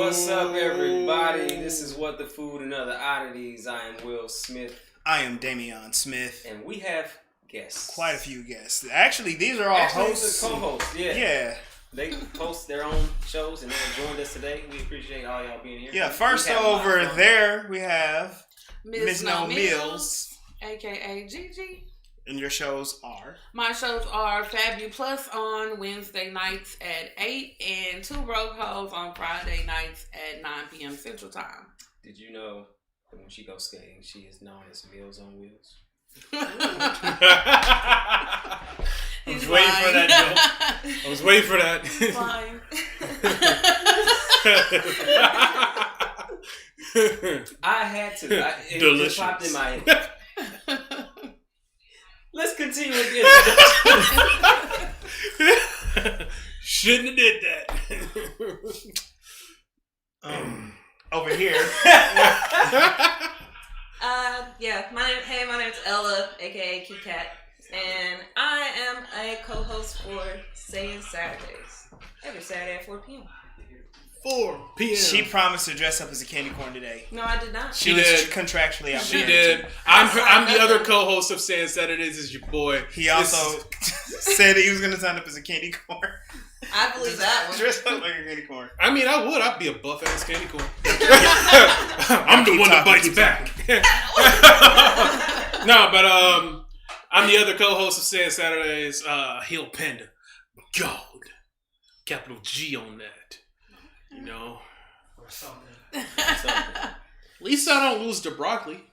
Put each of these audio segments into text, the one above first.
What's up, everybody? This is What the Food and Other Oddities. I am Will Smith. I am Damian Smith. And we have guests. Quite a few guests. Actually, these are all hosts. Co-hosts, yeah. Yeah. They host their own shows and they joined us today. We appreciate all y'all being here. Yeah, first over there we have Miss No Meals, a.k.a. Gigi. And your shows are? My shows are Fabu Plus on Wednesday nights at 8 and Two Broke Hoes on Friday nights at 9 p.m. Central Time. Did you know that when she goes skating, she is known as Meals on Wheels? I was waiting for that joke. I was waiting for that. Fine. I had to. It Delicious. just popped in my head. Let's continue with the introduction. Shouldn't have did that. Over here. My name's Ella, aka Kit Kat, and I am a co-host for Saying Saturdays every Saturday at 4 p.m. 4 p.m. She promised to dress up as a candy corn today. No, I did not. She was contractually obligated. She did. I'm the other co-host of Saying Saturdays. Is your boy. He also said that he was going to sign up as a candy corn. I believe that one. Dress up like a candy corn. I mean, I would. I'd be a buff ass candy corn. I'm the one that bites back. No, but I'm the other co-host of Saying Saturdays. Heel Panda, Gold, capital G on that. You know, or something. At least I don't lose to broccoli.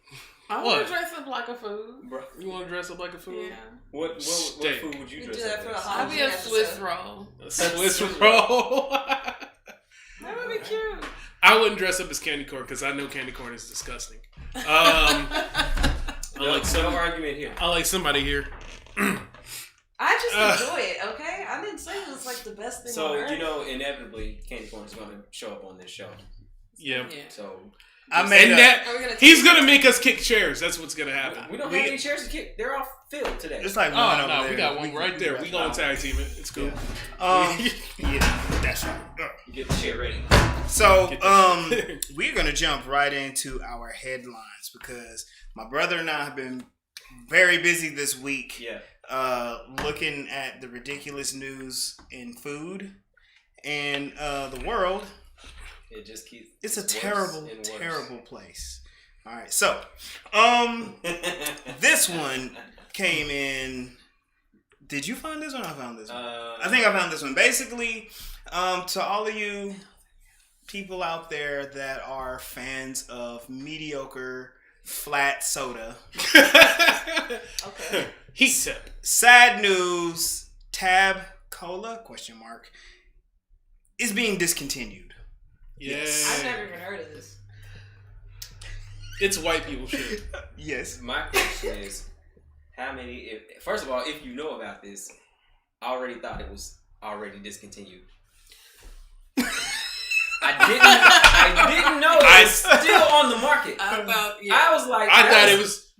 I want to dress up like a food. You want to dress up like a food? Yeah. What food would you dress up as? I'll be a Swiss roll. A Swiss roll. That would be cute. I wouldn't dress up as candy corn because I know candy corn is disgusting. No argument here. I like somebody here. I just enjoy it, okay? I didn't say it was like the best thing on earth. So, you know, inevitably, candy corn is going to show up on this show. Yeah. So, he's going to make us kick chairs. That's what's going to happen. We don't have any chairs to kick. They're all filled today. It's like one over there. We got one right there. We going to tag team it. It's cool. Yeah, that's right. Get the chair ready. So, we're going to jump right into our headlines because my brother and I have been very busy this week. Yeah. Looking at the ridiculous news in food and the world. It just keeps. It's a terrible place. All right, so this one came in. Did you find this one? I found this one. I think I found this one. Basically, to all of you people out there that are fans of mediocre flat soda. Okay. Heat sip. Sad news. Tab Cola ? Is being discontinued. Yes. I've never even heard of this. It's white people shit. Yes. My question is, how many? First of all, if you know about this, I already thought it was already discontinued. I didn't know it was still on the market. I was like,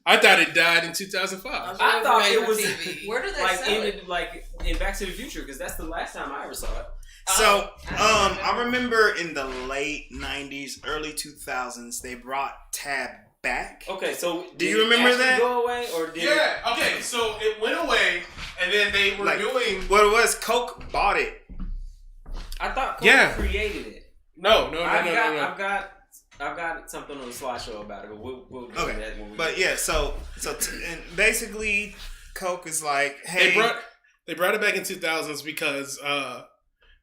I thought it died in 2005. I thought it was TV. Where do they like sell it? in Back to the Future, because that's the last time I ever saw it. So, I remember in the late 90s, early 2000s, they brought Tab back. Okay, so do you remember that? Go away or did Yeah. Okay. So it went away, and then they were doing what it was. Coke bought it. I thought Coke created it. No. I've got something on the slideshow about it, but we'll do that when we. But yeah, so and basically, Coke is like, hey, they brought it back in 2000s because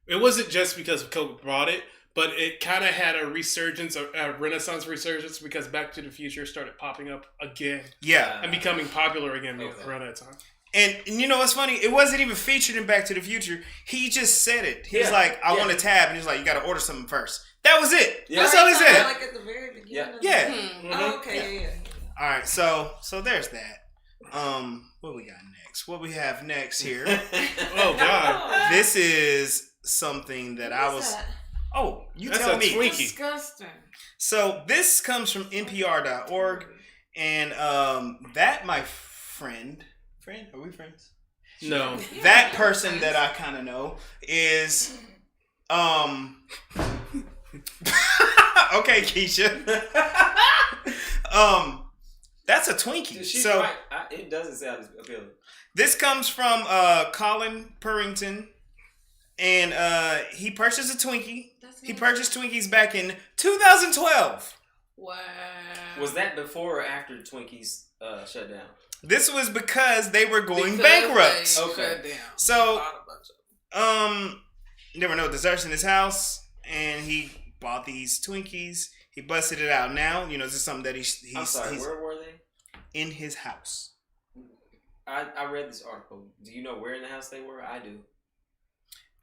it wasn't just because Coke brought it, but it kind of had a resurgence, a Renaissance resurgence, because Back to the Future started popping up again. Yeah, and becoming popular again around that time. And you know what's funny? It wasn't even featured in Back to the Future. He just said it. He was like, I want a tab. And he's like, you got to order something first. That was it. Yeah. That's all he said. Like at the very beginning. Yeah. Mm-hmm. Oh, okay. Yeah. All right. So there's that. What we got next? What we have next here? Oh, God. This is something that I was... That? Oh, you That's tell a me. Twinkie. Disgusting. So this comes from NPR.org. And that, my friend... Are we friends? No. That person that I kind of know is Okay, Keisha. That's a Twinkie. Dude, she's so right. It doesn't sound as appealing. this comes from Colin Purrington, and he purchased a Twinkie. He purchased Twinkies back in 2012. Wow. Was that before or after the Twinkies shut down? This was because they were going bankrupt. Okay. So, there were no desserts in his house, and he bought these Twinkies. He busted it out. Now, this is something that he's I'm sorry, where were they? in his house. I read this article. Do you know where in the house they were? I do.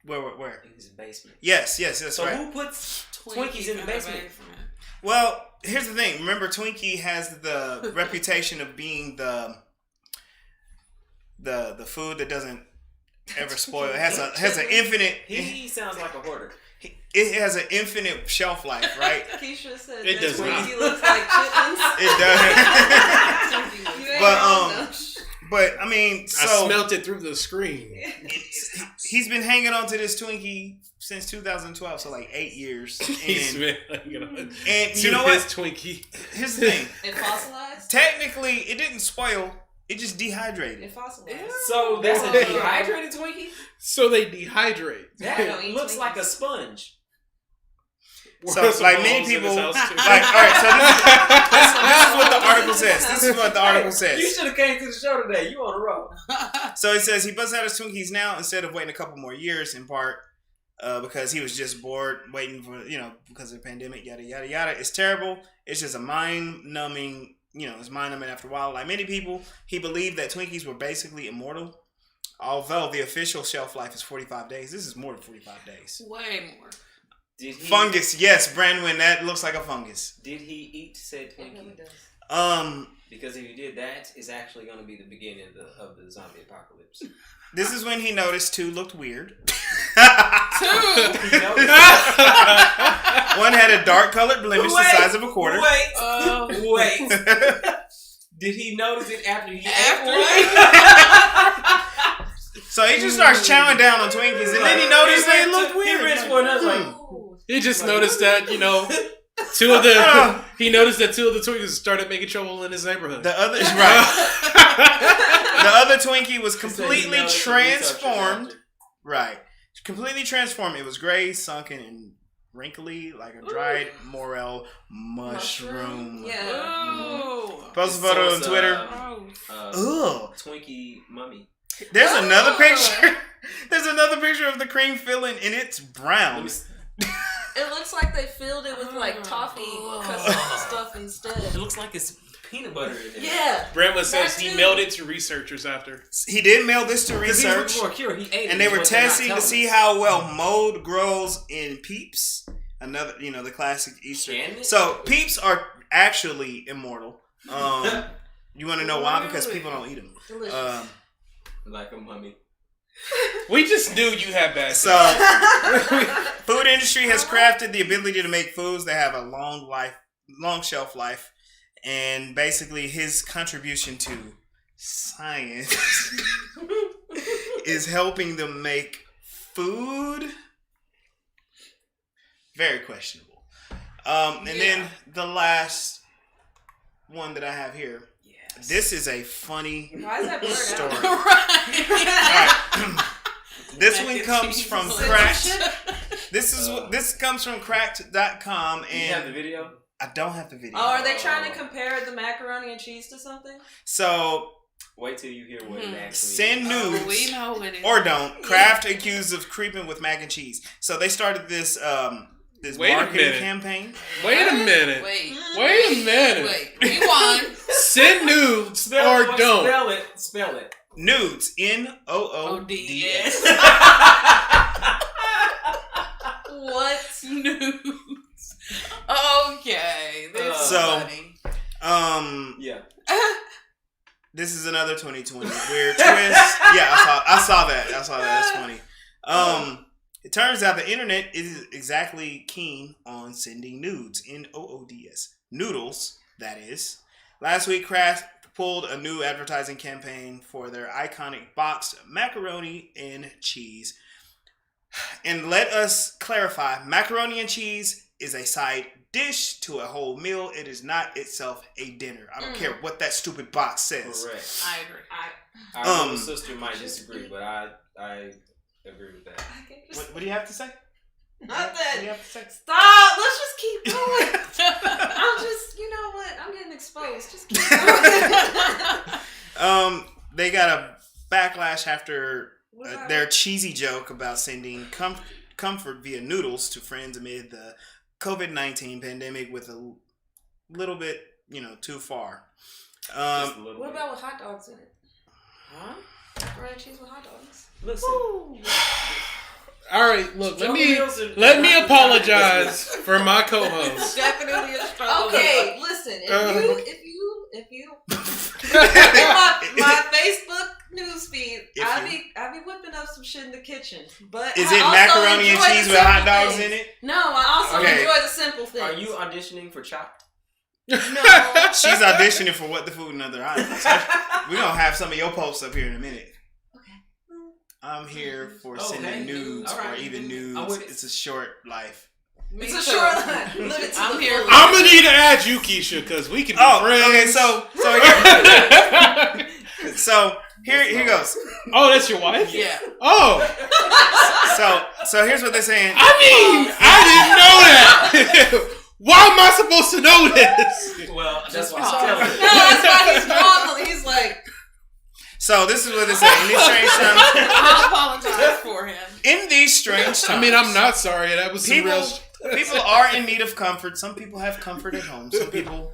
Where? In his basement. Yes, that's So right. who puts Twinkies in the basement? Well, here's the thing. Remember, Twinkie has the reputation of being the food that doesn't ever spoil. It has an infinite. He sounds like a hoarder. It has an infinite shelf life, right? Keisha said It does not. Twinkie looks like chitlins. It does. You ain't wrong, though. But I mean, so I smelt it through the screen. he's been hanging on to this Twinkie since 2012, so like 8 years. He's And, been hanging on and to you know his what? Twinkie. Here's the thing. It fossilized? Technically, it didn't spoil. It just dehydrated. It fossilized. So that's a dehydrated Twinkie? So they dehydrate. I don't eat Looks Twinkies. like a sponge. So, Worse like of many balls in his people, house, too. like, all right. So this is what the article says. This is what the article You says. should have came to the show today. You on the road. So it says he busts out his Twinkies now instead of waiting a couple more years, in part because he was just bored waiting for because of the pandemic. Yada yada yada. It's terrible. It's just a mind numbing. It's mind numbing after a while. Like many people, he believed that Twinkies were basically immortal. Although the official shelf life is 45 days. This is more than 45 days. Way more. Did he, Fungus, yes, Brandwin, that looks like a fungus. Did he eat said It really Twinkie? does. Because if he did that, it's actually going to be the beginning of the zombie apocalypse. This is when he noticed 2 looked weird. 2. He noticed. One had a dark colored blemish the size of a quarter. Wait. Did he notice it after he ate one? So he just starts chowing down on Twinkies, and then he noticed they looked weird. He reached for it and I was like, He just noticed that, he noticed that 2 of the Twinkies started making trouble in his neighborhood. The other Twinkie was completely transformed. Right. Completely transformed. It was gray, sunken, and wrinkly like a dried morel mushroom. Yeah. Post a photo on Twitter. Ugh. Twinkie mummy. There's another picture. There's another picture of the cream filling, and it's brown. It looks like they filled it with like toffee custard stuff instead. It looks like it's peanut butter in there. Yeah. Brentwood says That he too. mailed it to researchers after. He did mail this to Because he was research, looking for a cure. He ate it, and they were but they're not testing to telling see us. how well mold grows in Peeps. Another, the classic Easter. Can it? So Peeps are actually immortal. You want to know why? Because people don't eat them. Delicious. Like a mummy. We just knew you had bad So, food industry has crafted the ability to make foods that have a long shelf life, and basically his contribution to science is helping them make food very questionable. And then the last one that I have here. Yes. This is a funny Why is that blurred story. out? Alright. This Mac one and comes cheese. from Censorship. Kraft. This comes from Kraft.com, You have the and video? I don't have the video. Oh, are they trying to compare the macaroni and cheese to something? So Wait till you hear what it actually send is. nudes We know what it is. or don't. Kraft accused of creeping with mac and cheese. So they started this Wait a marketing minute. campaign. Wait a minute. Wait. Wait a minute. Wait. Rewind. Send nudes or don't. Spell it. Nudes. NOODS. What? News. Okay. This is So- funny. Yeah. This is another 2020 weird twist. Yeah, I saw that. That's funny. It turns out the internet is exactly keen on sending nudes. NOODS. Noodles, that is. Last week, Kraft pulled a new advertising campaign for their iconic boxed macaroni and cheese. And let us clarify, macaroni and cheese is a side dish to a whole meal. It is not itself a dinner. I don't care what that stupid box says. Correct. I agree. Our little sister might disagree, but I agree with that. What do you have to say? Nothing. What do you have to say? Stop. Let's just keep going. I'm just, you know what? I'm getting exposed. Just keep going. They got a backlash after their cheesy joke about sending comfort via noodles to friends amid the COVID-19 pandemic with a little bit, too far. What about with hot dogs in it? Huh? Macaroni and cheese with hot dogs. Listen. All right, look. Let me apologize for my co-host. Definitely a struggle. Okay, listen. If you my Facebook newsfeed, I be whipping up some shit in the kitchen. But is it macaroni and cheese with hot dogs in it? No, I also enjoy the simple things. Are you auditioning for Chopped? No. She's auditioning for What the Food and Other Items. We're gonna have some of your posts up here in a minute. I'm here for sending nudes or even nudes. It's a short life. It's a short life. I'm here. I'm gonna need to add you, Keisha, because we can be friends. Okay, so here goes. Oh, that's your wife? Yeah. Oh. So here's what they're saying. I mean, I didn't know that. Why am I supposed to know this? Well, that's why I'm I'm telling telling you. you. No, that's why he's normal. He's like. So this is what they're saying. In these strange times, I apologize for him. in these strange times, I mean, I'm not sorry. That was some real. People are in need of comfort. Some people have comfort at home. Some people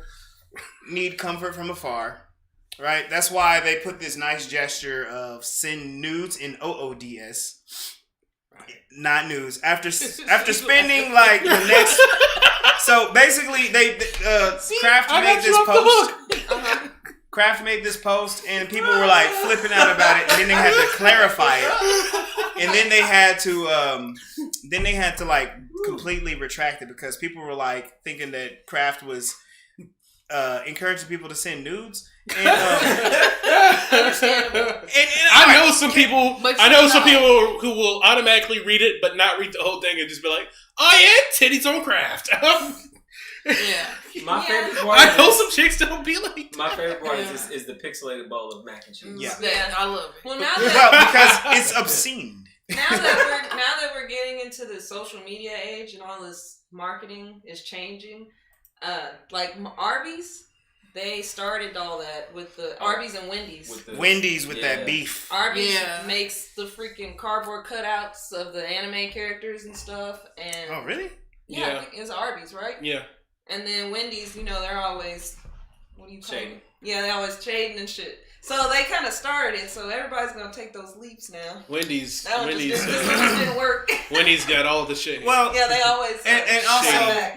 need comfort from afar. Right? That's why they put this nice gesture of send nudes in OODS. Not news. After spending like the next. So basically, Kraft made this post. Kraft made this post, and people were like flipping out about it. And then they had to clarify it, and then they had to like completely retract it because people were like thinking that Kraft was encouraging people to send nudes. And, I know some people. I know some people who will automatically read it, but not read the whole thing, and just be like, "Oh yeah, titties on Kraft." Yeah. My favorite part. I know some chicks don't be like that. My favorite part is the pixelated bowl of mac and cheese. Yeah, I love it. Well, because it's obscene. Now that we're getting into the social media age and all this marketing is changing, like Arby's, they started all that with the Arby's and Wendy's. Wendy's with that beef. Arby's makes the freaking cardboard cutouts of the anime characters and stuff. And oh, really? Yeah, I think it's Arby's, right? Yeah. And then Wendy's, they're always, what do you call it? Yeah, they always shading and shit. So they kind of started it, so everybody's going to take those leaps now. Wendy's didn't work. Wendy's got all the shade. Well, yeah, they always. And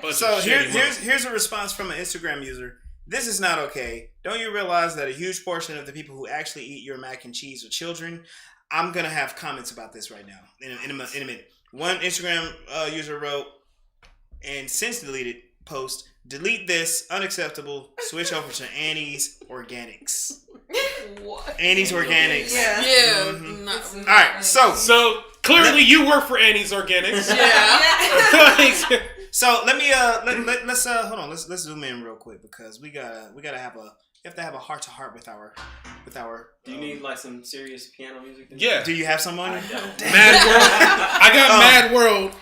also, here's a response from an Instagram user. This is not okay. Don't you realize that a huge portion of the people who actually eat your mac and cheese are children? I'm going to have comments about this right now in a minute. One Instagram user wrote, and since deleted post, delete this, unacceptable, switch over to Annie's Organics. What? Annie's Organics. Yeah. Mm-hmm. All right, so clearly you work for Annie's Organics. Yeah. So let me let's hold on, let's zoom in real quick because we have to have a heart to heart with our. Do you need like some serious piano music? Yeah. Do you have some on you? Mad World. I got Mad World.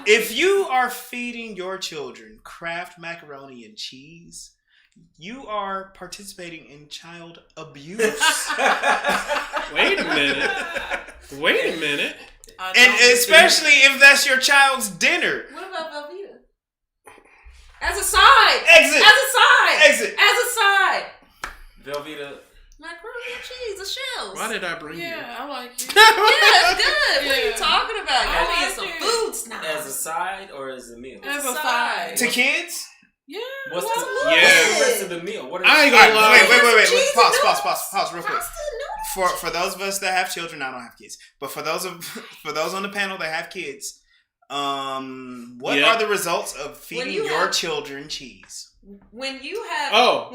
If you are feeding your children Kraft macaroni and cheese, you are participating in child abuse. Wait a minute. And especially if that's your child's dinner. What about Velveeta? As a side. Exit. As a side. Exit. As a side. Velveeta. Macaroni and cheese, the shells. Why did I bring you? Yeah, I like it. Yeah, it's good. What are you Yeah. talking about? I You're being like some it. food snobs. As a side or as a meal? As a side. To kids? Yeah. What's What's the good? rest of the meal? What are I ain't All gonna right, lie. wait. Cheese Pause real quick. Pasta, no. For those of us that have children, I don't have kids, but for those on the panel that have kids, What are the results of feeding your children cheese? When you have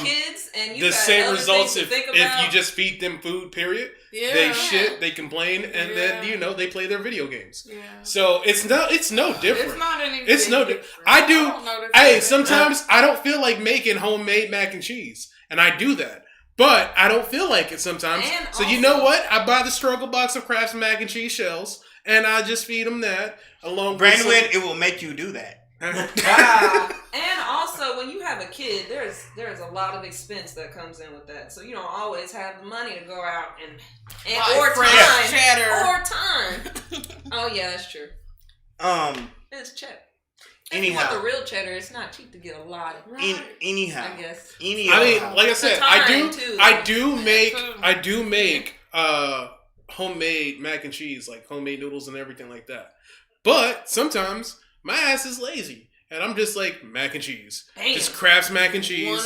kids and you the got same other results things to think if about, you just feed them food. Period. Yeah. They shit, they complain, and then they play their video games. Yeah. So it's no different. It's not anything. It's no different. I do. Sometimes I don't feel like making homemade mac and cheese, and I do that. But I don't feel like it sometimes. And so you know what? I buy the struggle box of Kraft's mac and cheese shells, and I just feed them that along. Brandon, it will make you do that. And also, when you have a kid, there's a lot of expense that comes in with that. So you don't always have the money to go out and or time. Oh yeah, that's true. It's cheap. If you want the real cheddar, it's not cheap to get a lot of. Anyhow, I guess. I mean, like I said, I do make homemade mac and cheese, like homemade noodles and everything like that. But sometimes my ass is lazy, and I'm just like mac and cheese, just Kraft's mac and cheese,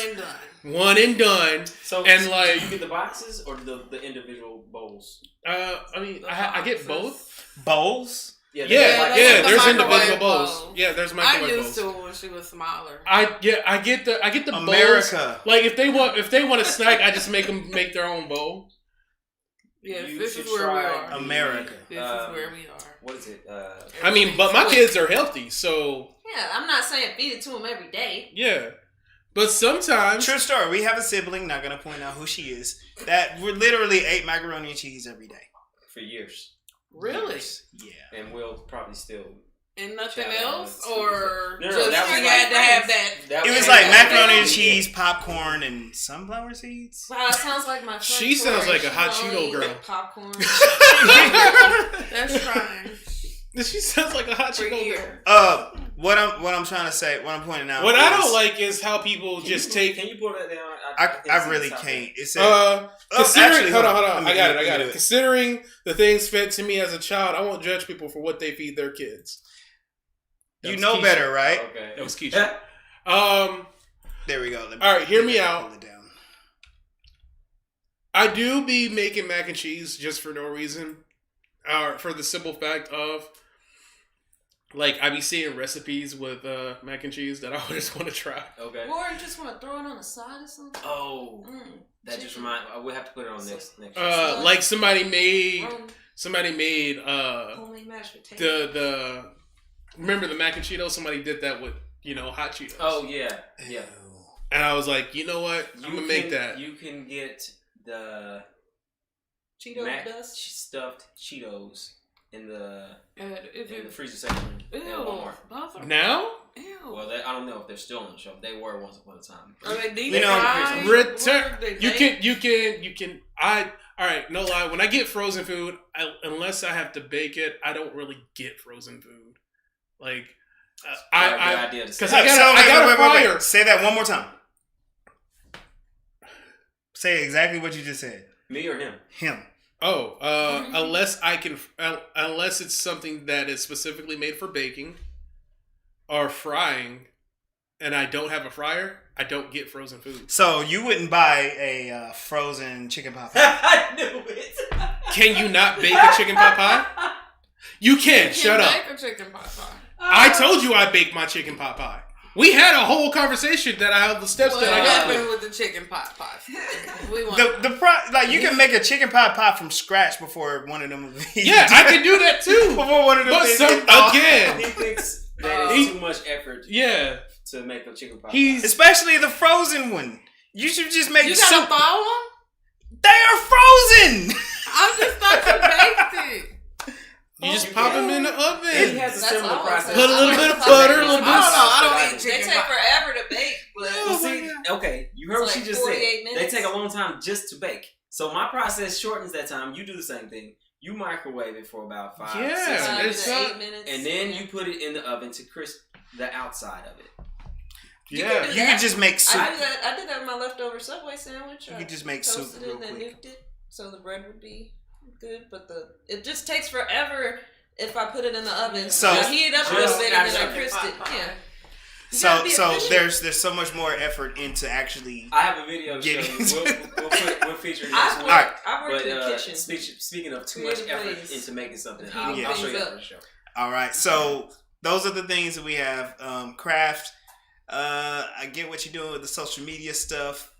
one and done. So, and do like you get the boxes or the individual bowls? I mean, I get both bowls. Yeah, there's individual bowls. Yeah, there's microwave bowls. I used to when she was smaller. I get the America. Bowls. Like if they want a snack, I just make them make their own bowl. Yes, this is where we are. America. This is where we are. What is it? I mean, but my kids are healthy, so yeah. I'm not saying feed it to them every day. Yeah, but sometimes true story. We have a sibling. Not gonna point out who she is. That we literally ate macaroni and cheese every day for years. Really? Yeah. And we'll probably still. And nothing else? Or no, just you had to have that? It was like macaroni and cheese, popcorn, and sunflower seeds. Wow, it sounds like my friend. She sounds like a hot Cheeto girl. Popcorn. That's fine. She sounds like a hot Cheeto girl. What I'm trying to say, what I'm pointing out. What I don't like is how people just take. Can you pull that down? I really can't. It said. Considering, hold on. I got it. Considering the things fed to me as a child, I won't judge people for what they feed their kids. You know Keisha. Better, right? Okay. That was Keisha. There we go. All right, hear me out. I do be making mac and cheese just for no reason, or for the simple fact of, like, I be seeing recipes with mac and cheese that I just want to try. Okay. Or you just want to throw it on the side or something. Oh, that just reminds. We'll have to put it on next. Like somebody made homemade mashed potatoes. Remember the mac and Cheetos? Somebody did that with hot Cheetos. Oh yeah. And I was like, you know what? I'm gonna make that. You can get the Cheeto dust stuffed Cheetos in the freezer section at Walmart. Now? Ew. Well, I don't know if they're still on the shelf. They were once upon a time. Are they deep You can. All right, no lie. When I get frozen food, unless I have to bake it, I don't really get frozen food. Like, because I got a fryer. Say that one more time. Say exactly what you just said. Me or him? Him. Oh, unless it's something that is specifically made for baking or frying, and I don't have a fryer, I don't get frozen food. So you wouldn't buy a frozen chicken pot pie? I knew it. Can you not bake a chicken pot pie? You can. Shut up. Bake a chicken pot pie. I told you I baked my chicken pot pie. We had a whole conversation that I have the steps that I got. What happened with the chicken pot pie? You can make a chicken pot pie from scratch before one of them. Yeah, I can do that too. Before one of them. But again, he thinks that it's too much effort. Yeah, to make a chicken pot pie. Especially the frozen one. You should just make. You gotta thaw them? They are frozen. I just thought you baked it. You just pop them in the oven. He has a similar process. Put a little bit of butter, a little bit of salt. I don't eat chicken. They take forever to bake. But okay, you heard what she just said. Minutes. They take a long time just to bake. So my process shortens that time. You do the same thing. You microwave it for about 5 6 8 minutes. And then you put it in the oven to crisp the outside of it. You can just make soup. I did that with my leftover Subway sandwich. You can just make soup real quick. And then nuked it so the bread would be good, but it just takes forever if I put it in the oven. So I heat it up a little bit and then I crisp it. Yeah. So there's so much more effort into actually. I have a video to show you. We'll feature it next week. I worked in the kitchen. Speaking of too much effort into making something, I'll show you after the show. All right. So those are the things that we have. Kraft. I get what you're doing with the social media stuff.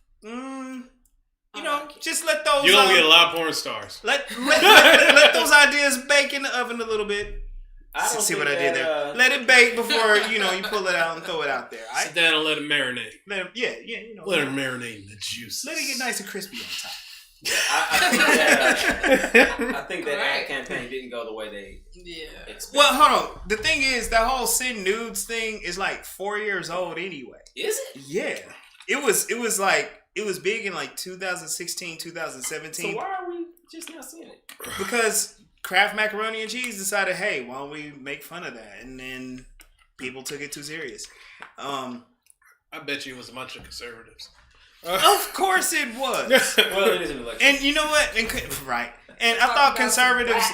Just let those. You're gonna get a lot of porn stars. Let those ideas bake in the oven a little bit. See what I did there? Let it bake before you pull it out and throw it out there. Right? Sit down and let it marinate. Let it marinate in the juices. Let it get nice and crispy on top. Yeah, I think that ad campaign didn't go the way they expected. Well, hold on. The thing is, that whole send nudes thing is like 4 years old anyway. Is it? Yeah. It was big in like 2016, 2017. So why are we just not seeing it? Because Kraft macaroni and cheese decided, hey, why don't we make fun of that? And then people took it too serious. I bet you it was a bunch of conservatives. Of course it was. Well, it is an election. And you know what? Right. And I thought conservatives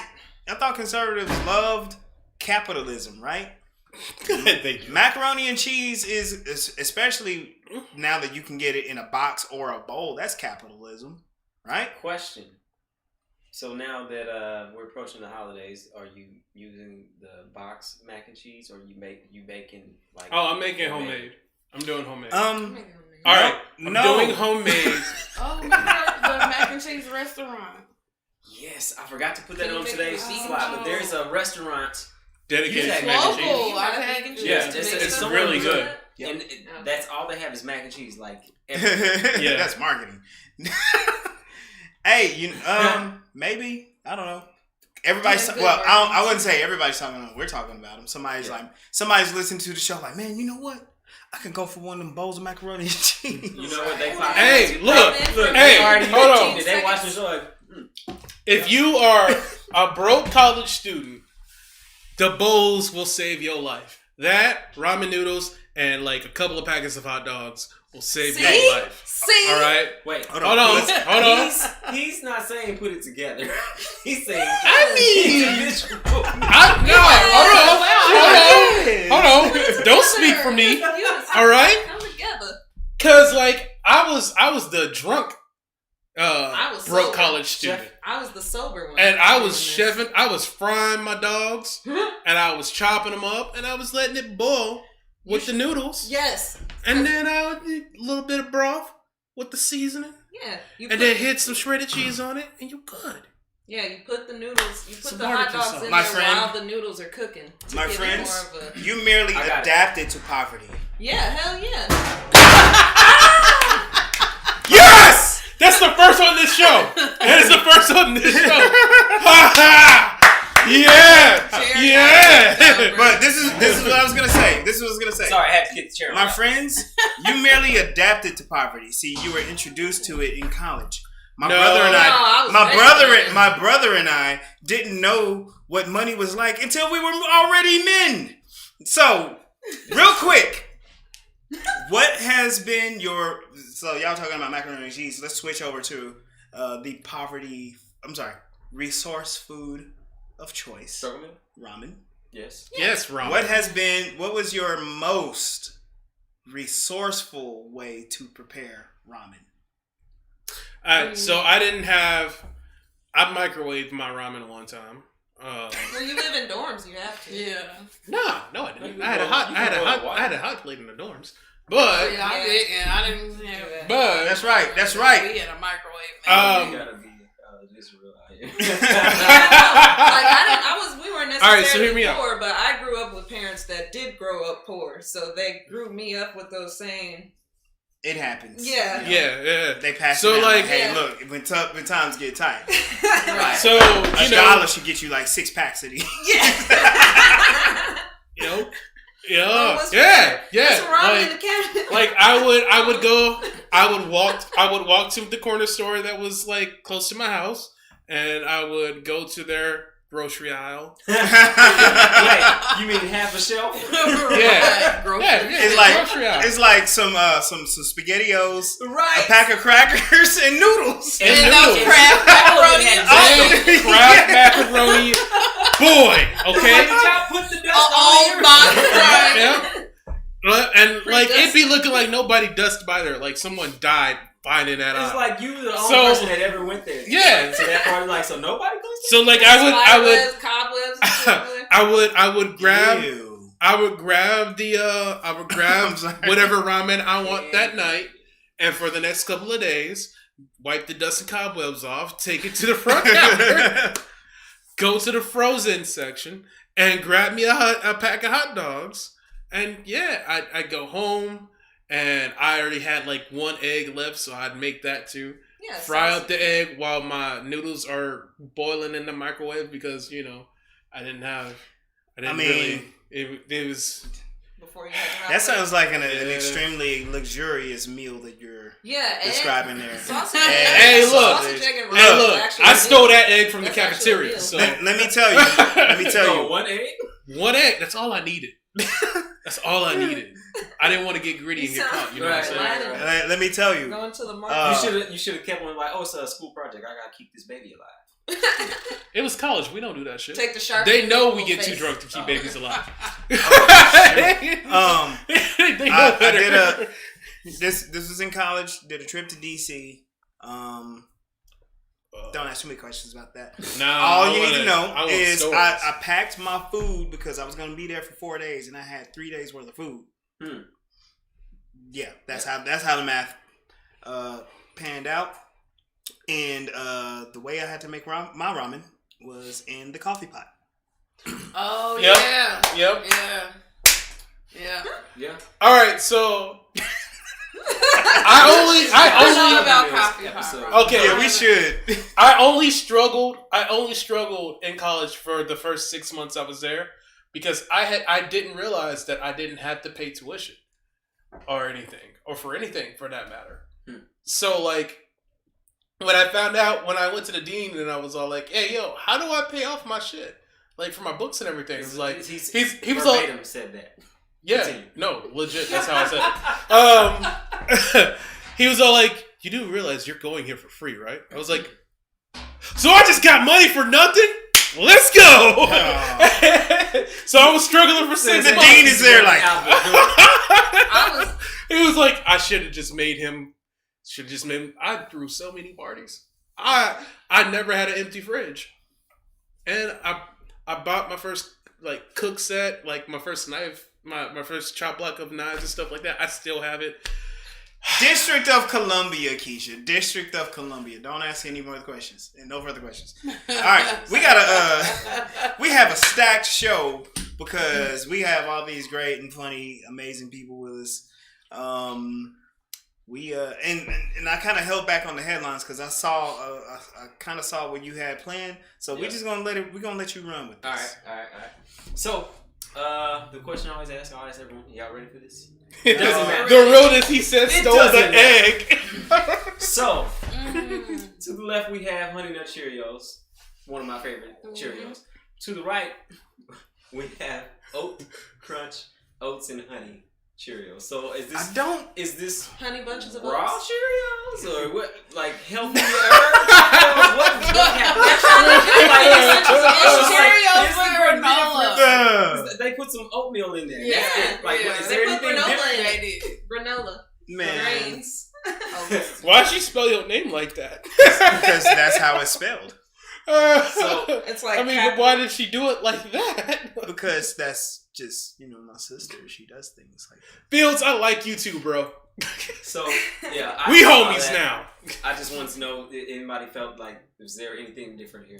loved capitalism, right? They do. Macaroni and cheese is, especially now that you can get it in a box or a bowl, that's capitalism, right? Question. So now that we're approaching the holidays, are you using the box mac and cheese, or you making like? Oh, I'm making homemade. I'm doing homemade. All right, I'm doing homemade. Oh, the mac and cheese restaurant. Yes, I forgot to put that on today's slide, but there's a restaurant dedicated to mac and cheese. I've had mac and cheese. Yeah, it's really good. And that's all they have is mac and cheese. Like, that's marketing. Hey, maybe, I don't know. Everybody's I wouldn't say everybody's talking about. We're talking about them. Somebody's listening to the show. Like, man, you know what? I can go for one of them bowls of macaroni and cheese. You know what they find? Hey, look. Hey, hold on. They watch the show. Like, if you are a broke college student, the bowls will save your life. That, ramen noodles, and like a couple of packets of hot dogs will save your life. See? All right? Wait. Hold on. He's not saying put it together. He's saying Hold on. Don't speak for me. All right? Come together. Cause like I was the drunk broke sober. college student. I was the sober one. And I was chefing, I was frying my dogs, and I was chopping them up, and I was letting it boil with the noodles. Yes. And then I would do a little bit of broth with the seasoning. Yeah. Then hit some shredded cheese on it, and you're good. Yeah, you put the noodles, Some the hot barbecue dogs sauce. in My there friend- while the noodles are cooking. My friends, More of a, you merely adapted to poverty. yeah, hell yeah. Yes! That's the first on this show. That is the first on this show. Yeah. But this is what I was gonna say. Sorry, I had to get the chair. My friends, you merely adapted to poverty. See, you were introduced to it in college. My brother and I didn't know what money was like until we were already men. So, real quick, what has been your? So y'all talking about macaroni and cheese? Let's switch over to the resource food of choice. Ramen. Yes. Yes, ramen. What was your most resourceful way to prepare ramen? So I microwaved my ramen one time. Well, you live in dorms, you have to. Yeah. No, I didn't. I had a hot plate in the dorms. But I didn't have that. But That's right. We had a microwave. You gotta be this real out here. We weren't All right, so hear necessarily me out. poor, but I grew up with parents that did grow up poor, so they grew me up with those saying. It happens. Yeah. Yeah. They pass So, it down. like- Hey, look, when times get tight, Right. So $1 should get you like 6 packs of these. Well, Yeah. what's Yeah. What's wrong in the cabinet? Like I would walk to the corner store that was like close to my house, and I would go to their grocery aisle. Wait, you mean half a shelf? Yeah. Grocery aisle. It's like some SpaghettiOs, Right. a pack of crackers, and noodles. And those noodles. Kraft macaroni and cheese. Kraft macaroni. Boy, okay? Did y'all put the dust Oh on my Yeah. And like dusty. it'd be looking like nobody dusted by there, like someone died finding that It's out. like you the only So- person that ever went there. Yeah. So that part, like, so nobody goes So like I would Cobwebs. I would grab Ew. I would grab whatever ramen I want that night, and for the next couple of days, wipe the dust and cobwebs off, take it to the front counter, go to the frozen section, and grab me a pack of hot dogs. And yeah, I'd go home, and I already had like one egg left, so I'd make that too. Yeah, fry up the egg while my noodles are boiling in the microwave because, you know, it was... Before you had that sounds like an extremely luxurious meal that you're describing there. Sausage hey, look, I stole that egg from the cafeteria. So let me tell you. One egg? One egg. That's all I needed. That's all I needed. I didn't want to get gritty and get caught. You know what I'm saying? Right. Let me tell you. Going to the market. You should have kept one like, oh, it's a school project. I gotta keep this baby alive. It was college. We don't do that shit. Take the sharp. They know we get too drunk to keep babies alive. They know better. This was in college. Did a trip to DC. Don't ask too many questions about that. All you need to know is I packed my food because I was going to be there for 4 days, and I had 3 days worth of food. Yeah, that's how the math panned out. And the way I had to make my ramen was in the coffee pot. Oh Yep. Yeah. All right, so I only about coffee pot. Okay, yeah, we should. I only struggled in college for the first 6 months I was there because I didn't realize that I didn't have to pay tuition or anything, or for anything for that matter. So like when I found out, when I went to the dean and I was all like, "Hey, yo, how do I pay off my shit? Like for my books and everything?" It's like he was all said that. Yeah, continue. No, legit. That's how I said it. He was all like, "You do realize you're going here for free, right?" I was like, "So I just got money for nothing? Let's go!" Oh. So I was struggling for 6 months. The dean is there like, he was like, "I should have just made him. I threw so many parties. I never had an empty fridge, and I bought my first like cook set, like my first knife." My first chop block of knives and stuff like that. I still have it. District of Columbia, Keisha. District of Columbia. Don't ask any more questions. And no further questions. All right. We have a stacked show because we have all these great and funny, amazing people with us. We and I kind of held back on the headlines because I kind of saw what you had planned. So we're just gonna let you run with this. All right. So the question I always ask everyone: y'all ready for this? It doesn't matter. The realness he said stole the egg. So to the left we have Honey Nut Cheerios, one of my favorite Cheerios. To the right we have Oat Crunch Oats and Honey Cheerios. So is this Honey Bunches of raw Oats? Cheerios or what? Like healthy herbs? what happened? It's Cheerios with granola. They put some oatmeal in there. Yeah. Is there anything different? Granola. Man. Grains. Why'd she spell your name like that? Because that's how it's spelled. So it's like. I mean, why did she do it like that? Because that's just, my sister. She does things like that. Fields, I like you too, bro. So, yeah. We homies now. I just want to know if anybody felt like, is there anything different here?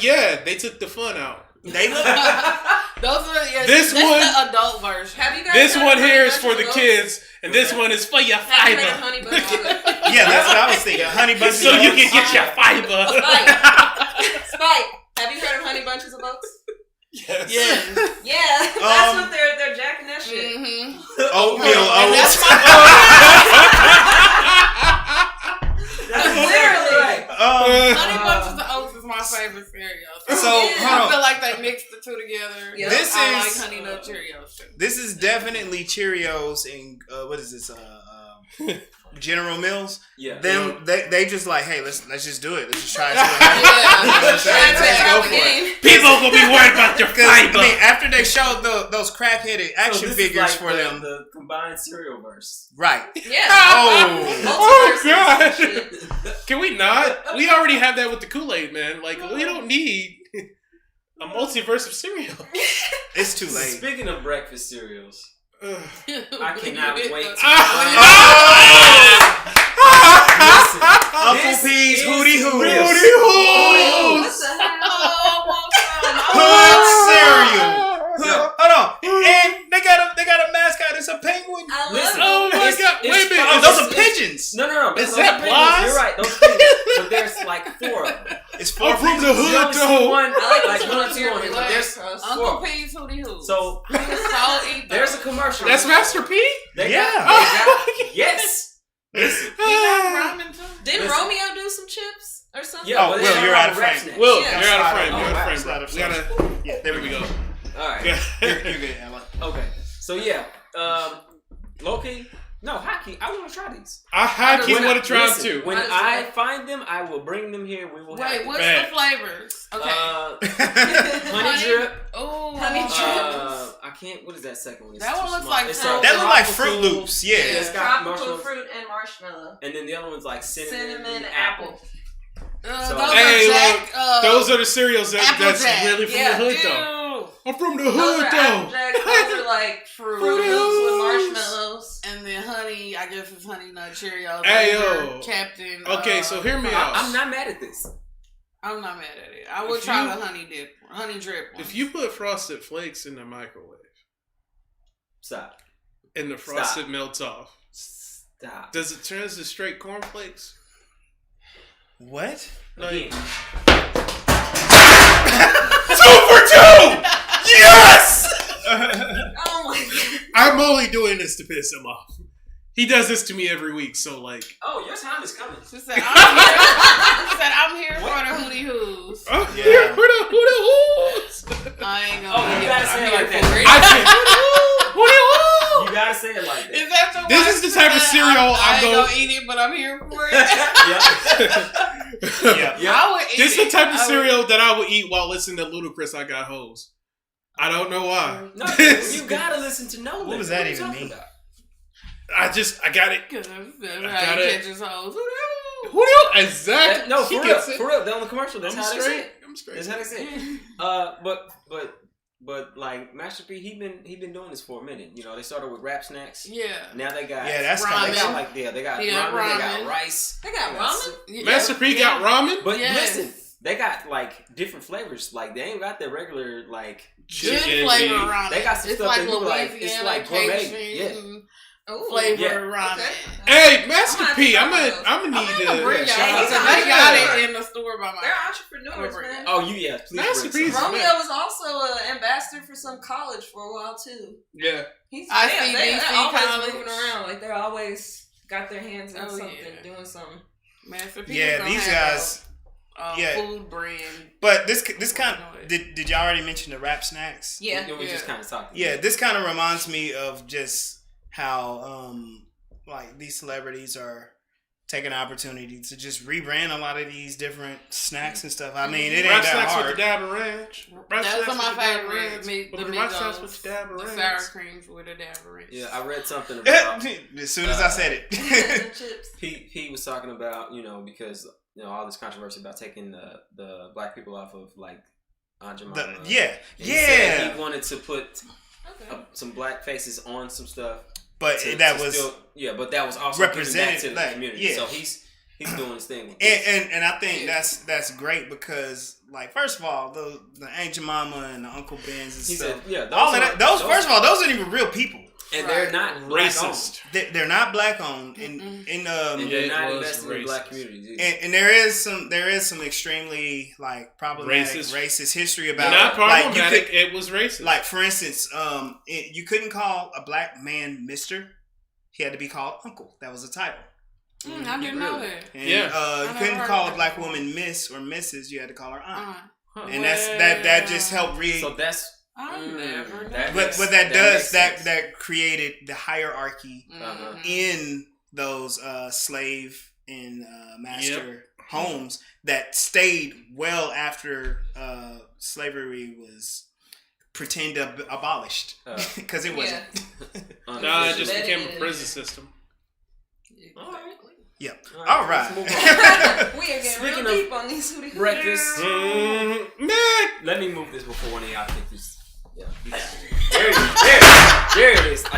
Yeah, they took the fun out. They look. Those are this that's one, the adult version. Have you guys? This one here is for the kids, and this one is for your fiber. Yeah, that's what I was thinking. Honey bunches. So you can get your fiber. Spike. Have you heard of Honey Bunches of Oats? Yes. Yeah. That's what they're jacking that shit. Mm-hmm. Oatmeal oats. That's literally. Honey Bunches of Oats is my favorite cereal. So I feel like they mixed the two together. Yeah. I like Honey Nut Cheerios too. This is definitely Cheerios and what is this? General Mills. Yeah. They just like, hey, let's just do it. Let's just try it. Let's go for it. People gonna be worried about your fiber. I mean, after they showed those crack-headed action figures for them, the combined cereal verse. Right? Yeah. Oh God! Can we not? We already have that with the Kool-Aid, man. Like we don't need. A multiverse of cereal. It's too late. Speaking of breakfast cereals, I cannot wait to Uncle P's Hootie Hooters. What the hell? Hood cereal. Hold on. And they got a mascot. It's a penguin. I love Listen, it. Oh my god! Wait a minute. Oh, those are pigeons. No. Is those that are pigeons. Blas? You're right. Those pigeons. But there's like 4 of them. It's 4 I'm from the You hood, only see though. one, I like like one or two on it, but there's Uncle 4. P's Hootie Hoos. So eat there's a commercial. That's Master P? They Yeah. got yes. Listen. ramen too. Didn't Listen. Romeo do some chips or something? Yeah, Oh, but Will, it's you're not out of rap frame. snacks. Will, Yeah. you're out of Oh, frame. You're out wow. of frame, It's bro. out of We gotta. Yeah, there we go. All right. Yeah. You're good, Ella. Okay. So yeah, low-key, no, hockey. I want to try these. I hockey When want to try them listen, too. When How does I that- find them, I will bring them here. We will Wait, have what's Bad. the flavors? Okay. honey drip. Oh, honey I can't. What is that second one? It's That too one looks small. like It's fruit. That look like tropical- Fruit Loops. Yeah. It's got Tropical marshmallows. fruit and marshmallow. And then the other one's like cinnamon Cinnamon apple. Those Hey, are Jack. Those are the cereals that's Applejack. really from Yeah, the hood, Ew. though. I'm from the Those hood, are though. Applejack. Those are like Fruit Loops with marshmallows. And then honey, I guess it's honey nut Cheerios. Hey, Those are yo. Captain. Okay, so hear me out. I'm not mad at this. I'm not mad at it. I would If try you- the honey drip one. If you put Frosted Flakes in the microwave Stop. and the frosted melts off, Stop. does it turn to straight cornflakes? What? Again. 2 for 2! Yes! Oh my god. I'm only doing this to piss him off. He does this to me every week, so like. Oh, your time is coming. She said, I'm here for the Hootie Hoos. Oh, Yeah. here for the hoos. I ain't gonna Oh, you eat gotta it. say I'm it like here that. for it. You gotta say it like that. Is that the This one is the that type of said, cereal I I'm ain't going- gonna eat it, but I'm here for it. Yeah. I would eat This is the type of I would- cereal that I would eat while listening to Ludacris. I Got Hoes. I don't know why. No, you gotta listen to No Limit. What does that are you even talking mean? about? I got it. Cause that's I how got you it. catch his hoes. Who do you? Exactly. No, He for real. gets it. For real. They're on the commercial. That's I'm how they say straight. it. I'm straight. That's how they say it. But like Master P, he been doing this for a minute. You know, they started with rap snacks. Yeah. Now they got Yeah, that's they kinda got ramen. like they got Yeah, ramen, they got ramen. rice. They got They got ramen? Yeah. Master P got ramen. But Yes. listen, they got like different flavors. Like they ain't got their regular like. Good Chicken. flavor ramen. They got some it's stuff like that you like. It's Louisiana like gourmet. Cajun Ooh. flavor Yeah. ramen. Okay. Hey, Master I'm P, gonna I'm try gonna those. need I'm gonna to. bring y'all. Yeah, They yeah. got it in the store by my They're house. entrepreneurs, man. Oh, you yeah. Please Master bring P's- some. Romeo was also an ambassador for some college for a while too. Yeah. He's ICBC they're always college. moving around. Like they're always got their hands in Oh, something, yeah. doing something. Master P Yeah, gonna these have guys. a yeah. food brand. But this kind of did y'all already mention the rap snacks? Yeah. We just kind of talked. Yeah, this kind of reminds me of just how like these celebrities are taking an opportunity to just rebrand a lot of these different snacks and stuff. I mean, it ain't Rap that snacks with hard. the dab of ranch. Rap That's snacks my with the dab of favorite. ranch. The With the rap snacks Migos, with the dab of the ranch. sour creams with a dab of ranch. Yeah, I read something about As soon as I said it. Chips. He was talking about, you know, because you know all this controversy about taking the black people off of like Aunt Jemima. Yeah, And he said yeah. he wanted to put Okay. some black faces on some stuff. But to- that to was still, but that was also represented, represented to the like, community. yeah. So he's doing his thing. With this. and I think that's great because like first of all the Aunt Jemima and the Uncle Ben's and He stuff. said, yeah, All of that. Those first of all, those aren't even real people. and they're Right. not black Racist. They're not black owned, and and they're not It was investing in black racist. communities. Either. and there is some extremely like problematic racist history about Not like problematic. It was racist. like for instance, you couldn't call a black man Mister. He had to be called Uncle. That was a title. I didn't know Really? that. And, Yeah. you never couldn't heard call of a black that. woman Miss or Mrs. You had to call her Aunt. Huh. And that just helped So that's I never know. that But makes- that that does makes sense. that created the hierarchy Uh-huh. in those slave and master homes that stayed well after slavery was pretend abolished because it wasn't. Uh, Nah, it just Embedded became in a it. prison system. All right. Yep. All right. We are getting real deep on these hootie breakfast. Man, Let me move this before one of y'all think this. Yeah. There it is. I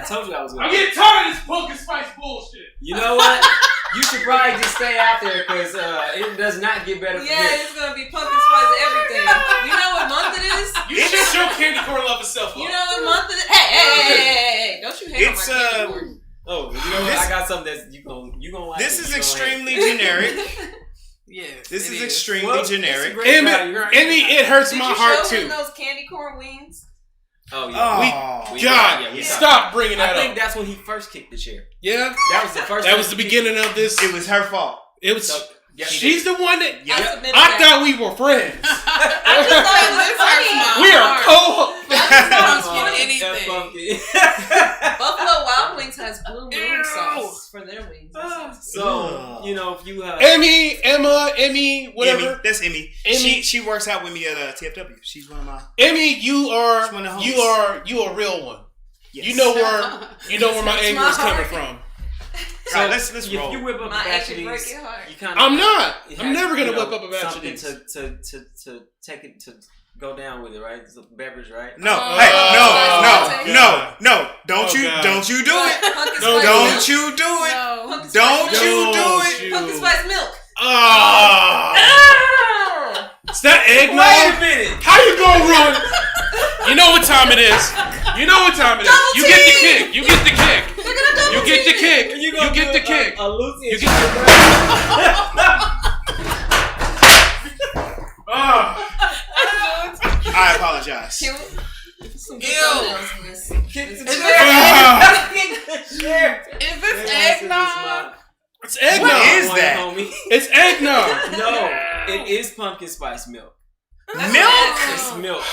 told you I was going to. I'm getting tired of this pumpkin spice bullshit. You know what? You should probably just stay out there because it does not get better from here. It's going to be pumpkin spice and everything. You know what month it is? You should show candy corn love itself. You know what month it is? Hey. Don't you hate on my candy corn. Oh, you know what? I got something that's you gonna like. This is extremely generic. Yes. This is extremely generic. Emmy, it hurts my heart too. Did you show him those candy corn wings? Oh yeah. God, stop bringing that up. I think that's when he first kicked the chair. Yeah, that was the first. That was the beginning of this. It was her fault. It was. So, yeah, she's the one that. I thought we were friends. I just thought it was funny. We are Buffalo Wild Wings has Blue Moon sauce for their wings. So if you have Emmy, whatever. Emmy, that's Emmy. She works out with me at TFW. She's one of my. Emmy, you are a real one. Yes. You know where my anger is coming from. So let's roll. If you whip up a batch of these, you kind of. I'm not. I'm never gonna whip up a batch of something these. to take it to go down with it, right? It's a beverage, right? No, no. Don't you do it. Don't you do it. Don't you do it. Pumpkin spice milk. Is that eggnog? Wait a minute. How you gonna ruin it? You know what time it is. You know what time it is. You get the kick. You get the kick. You get the kick. You get the kick. You get the I apologize. Some Ew. Is this eggnog? It's eggnog. What is that? Homie. It's eggnog. No, it is pumpkin spice milk. Milk? It's milk.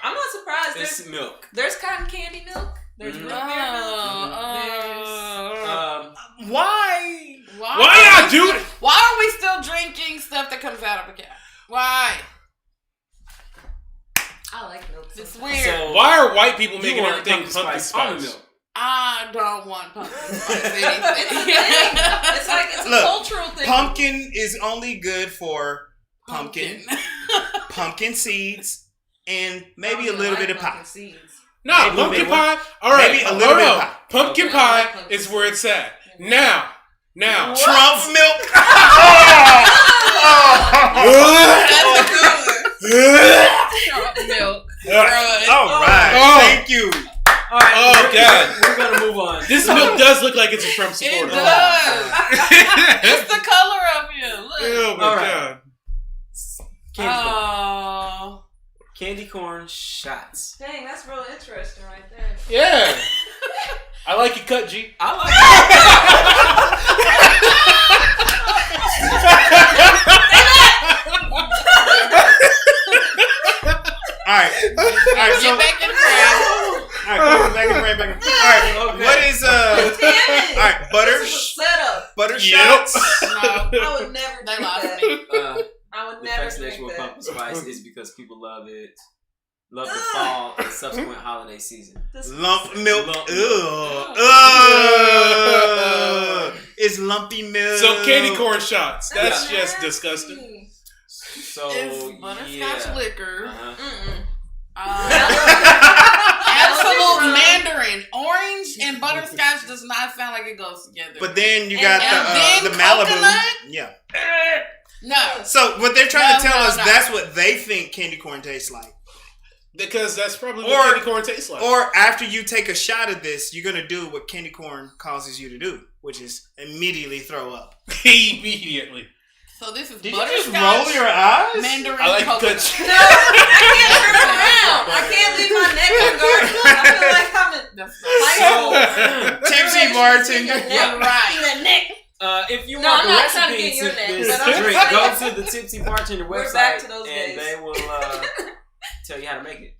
I'm not surprised. It's milk. There's cotton candy milk. There's root beer milk. Why? Why y'all do it? Why are we still drinking stuff that comes out of a cat? Why? I like milk. It's weird. So, why are white people making everything pumpkin spice? Milk. I don't want pumpkin spice anything. It's like it's a cultural thing. Pumpkin is only good for pumpkin seeds, and maybe a little bit of pie. Seeds. No, pumpkin pie. All right, maybe a little bit of pie. Pumpkin pie is where it's at. Now. Trump milk. Trump milk. All right. Thank you. All right. Oh God. We're gonna move on. This milk does look like it's a Trump supporter. It does. It's the color of you. Look. Oh my God. Candy corn shots. Dang, that's real interesting right there. Yeah. I like it cut, G. I like Alright, so back in frame. back in frame. Alright, what is alright, butter shots? No. I would never do They lost that. me. I would the never fascination drink with that. pumpkin spice is because people love it. Love the fall and subsequent holiday season. Lump milk. It's lumpy milk. So candy corn shots. That's just disgusting. So It's butterscotch liquor. Absolute Mandarin. Orange and butterscotch does not sound like it goes together. But then you got the coconut? Malibu. Yeah. No. So what they're trying to tell us, that's what they think candy corn tastes like. Because that's probably what candy corn tastes like. Or after you take a shot of this, you're going to do what candy corn causes you to do, which is immediately throw up. Immediately. So this is Did you butterscotch. just roll your eyes? Mandarin I like coconut. No, I can't turn around. I can't leave my neck unguarded. I feel like I'm in high school. Tipsy bartender. Yeah, right. The neck. If you No, want I'm the not trying to recipe get your to neck, this but I'm drink, just go saying. to the Tipsy Bartender We're website back to those and days. they will tell you how to make it.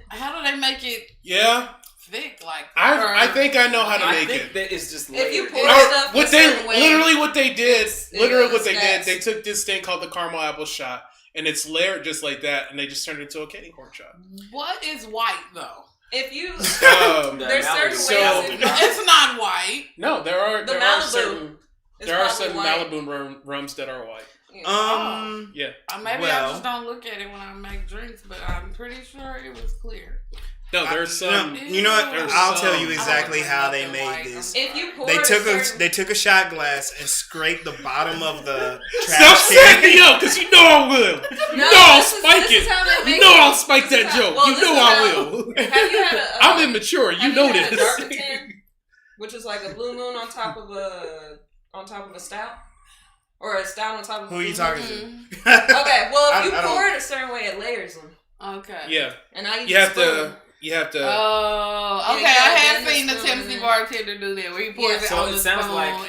How do they make it Yeah. thick? Like I think I know how to I make think it. that it's just If you layered. pour Or stuff what a they certain way, literally what they did, snacks. they took this thing called the caramel apple shot, and it's layered just like that, and they just turned it into a candy corn shot. what is white though? If you, there's certain ways. It's not white. No, there are certain white. Malibu rums that are white. Yeah. Yeah. Maybe I just don't look at it when I make drinks, but I'm pretty sure it was clear. No, there's some. You know what? I'll tell you exactly how they made this. If you pour they took a shot glass and scraped the bottom of the Stop trash setting can. me up, because you know I will. I'll spike it. I'll spike that joke. Well, you know I will. Have you had I'm immature. You know this. A dark tan, which is like a blue moon on top of a stout, or a stout on top of. Who are you talking to? Okay, well, if you pour it a certain way, it layers them. Okay. Yeah. And I You have to. Oh, okay. Yeah, I have seen the Tennessee bartender do that, where he pours it on the spoon,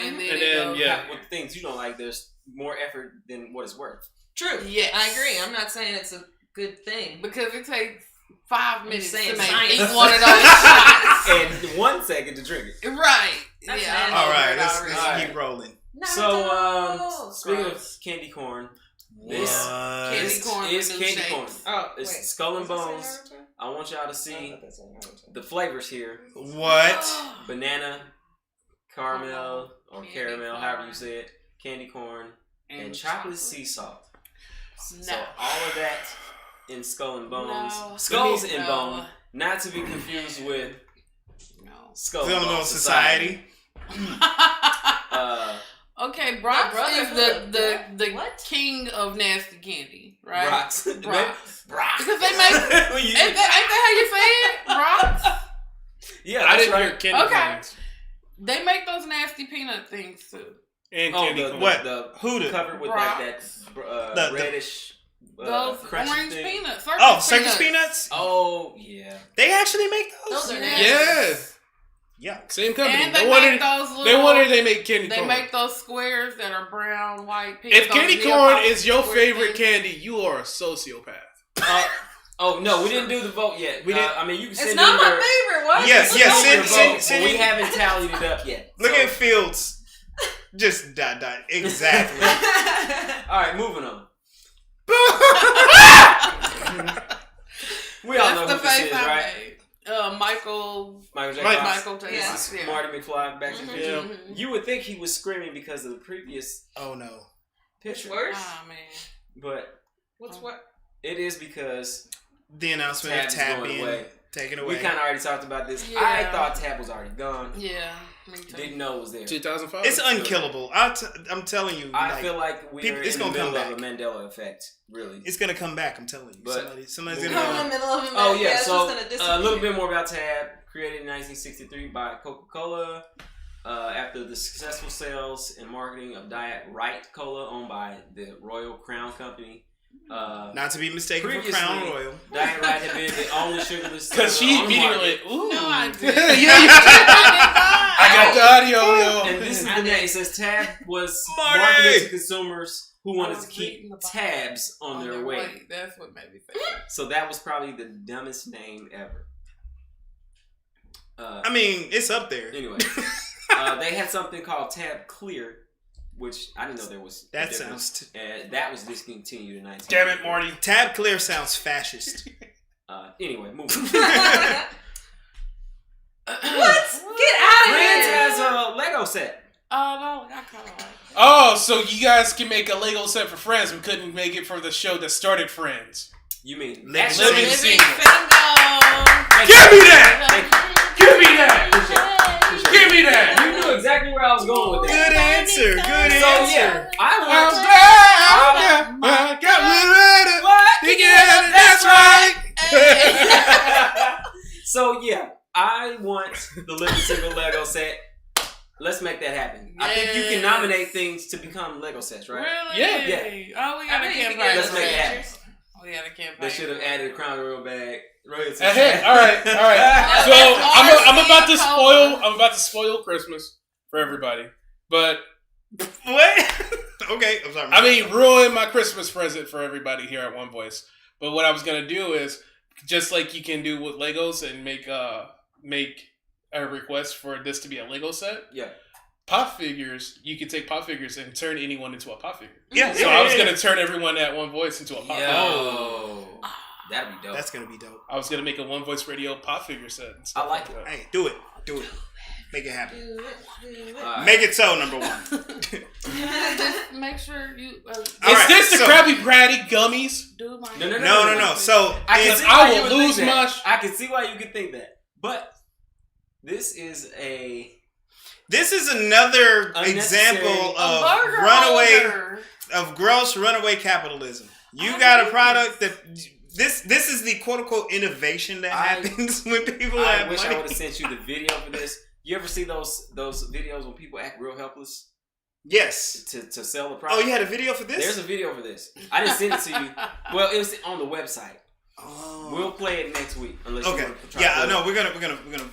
and then with things you don't like, there's more effort than what it's worth. True. Yes. I agree. I'm not saying it's a good thing because it takes 5 minutes to make science. each one of those shots and 1 second to drink it. Right. That's yeah. All right. Let's keep rolling. So speaking of candy corn. This candy corn is candy corn. Oh, it's skull and bones. I want y'all to see the flavors here. What? Banana, caramel, or caramel, however you say it. Candy corn and chocolate sea salt. No. So all of that in skull and bones. No. Skulls and bone, not to be confused with Skull and Bone Society. Okay, Brock's is the king of nasty candy, right? Brock's. Because they make ain't that how you say it? Brock's? Yeah, I didn't hear candy corns. They make those nasty peanut things too. And candy corn. What? The covered with like that reddish those crunchy orange thing. peanuts. Circus peanuts? Oh, yeah. They actually make those? Those are nasty. Yeah. Same company. And they make those little... They make candy corn. They make those squares that are brown, white, pink. If candy corn is your favorite candy, you are a sociopath. Oh no, we didn't do the vote yet. We didn't. I mean, you can send it's not in my your, favorite. What? Yes. Send we haven't tallied it up yet. Look at Fields. Just ... Exactly. All right, moving on. We all know who this is, right? Michael J. This is Marty McFly, Back to the Future. Mm-hmm. You would think he was screaming because of the previous. Oh no. Picture. Worse? Oh man. But what's what? It is because the announcement of Tab being taken away. We kind of already talked about this. Yeah. I thought Tab was already gone. Yeah, me too. Didn't know it was there. 2005. It's unkillable. I'm telling you. I feel like we're in the middle of a Mandela effect. Really, it's gonna come back. I'm telling you. But somebody's in gonna. the middle of a oh yeah. So a little bit more about Tab. Created in 1963 by Coca-Cola. After the successful sales and marketing of Diet Right Cola, owned by the Royal Crown Company. Not to be mistaken for Crown Royal. Diet Right had been the only sugarless. Because she immediately went, ooh. No, I didn't. I got the audio, yo. And this is the name. It says Tab was marketed to consumers who wanted to keep tabs on their weight. That's what made me say that. So that was probably the dumbest name ever. I mean, it's up there. Anyway, they had something called Tab Clear, which I didn't know there was. That sounds. That was discontinued in 19. Damn it, Marty! Tab Clear sounds fascist. Anyway, moving. What? Get out of Friends here! has a Lego set. Oh no, I kind of like. Oh, so you guys can make a Lego set for Friends. We couldn't make it for the show that started Friends. You mean Living Living Single? Give me that! Give me that! Give me that! You knew exactly where I was going with that. Good answer. Good answer. So yeah, I So yeah, I want the Living Single Lego set. Let's make that happen. I think you can nominate things to become Lego sets, right? Really? Yeah. Oh, we got a campaign. Let's make it happen. We got a campaign. They should have added a Crown Royal bag. Hey, all right. So I'm about to spoil Christmas for everybody, but what? Okay, I'm sorry. I mean, ruin my Christmas present for everybody here at One Voice. But what I was gonna do is just like you can do with Legos and make a request for this to be a Lego set. Yeah. Pop figures, you can take pop figures and turn anyone into a pop figure. Yeah. So I was gonna turn everyone at One Voice into a pop figure. That'd be dope. That's gonna be dope. I was gonna make a One Voice Radio pop figure set. I like it. Hey, do it. Make it happen. Do it. Make it so, number one. Just make sure you. Is this the Krabby Patty gummies? Do my No. So I will lose my. I can see why you could think that, but this is another example of gross runaway capitalism. You got a product that this is the quote unquote innovation that happens when people have wish money. I would have sent you the video for this. You ever see those videos when people act real helpless? Yes. To sell the product. Oh, you had a video for this? There's a video for this. I didn't send it to you. Well, it was on the website. Oh. We'll play it next week. Unless okay. You want to Yeah. No, we're gonna.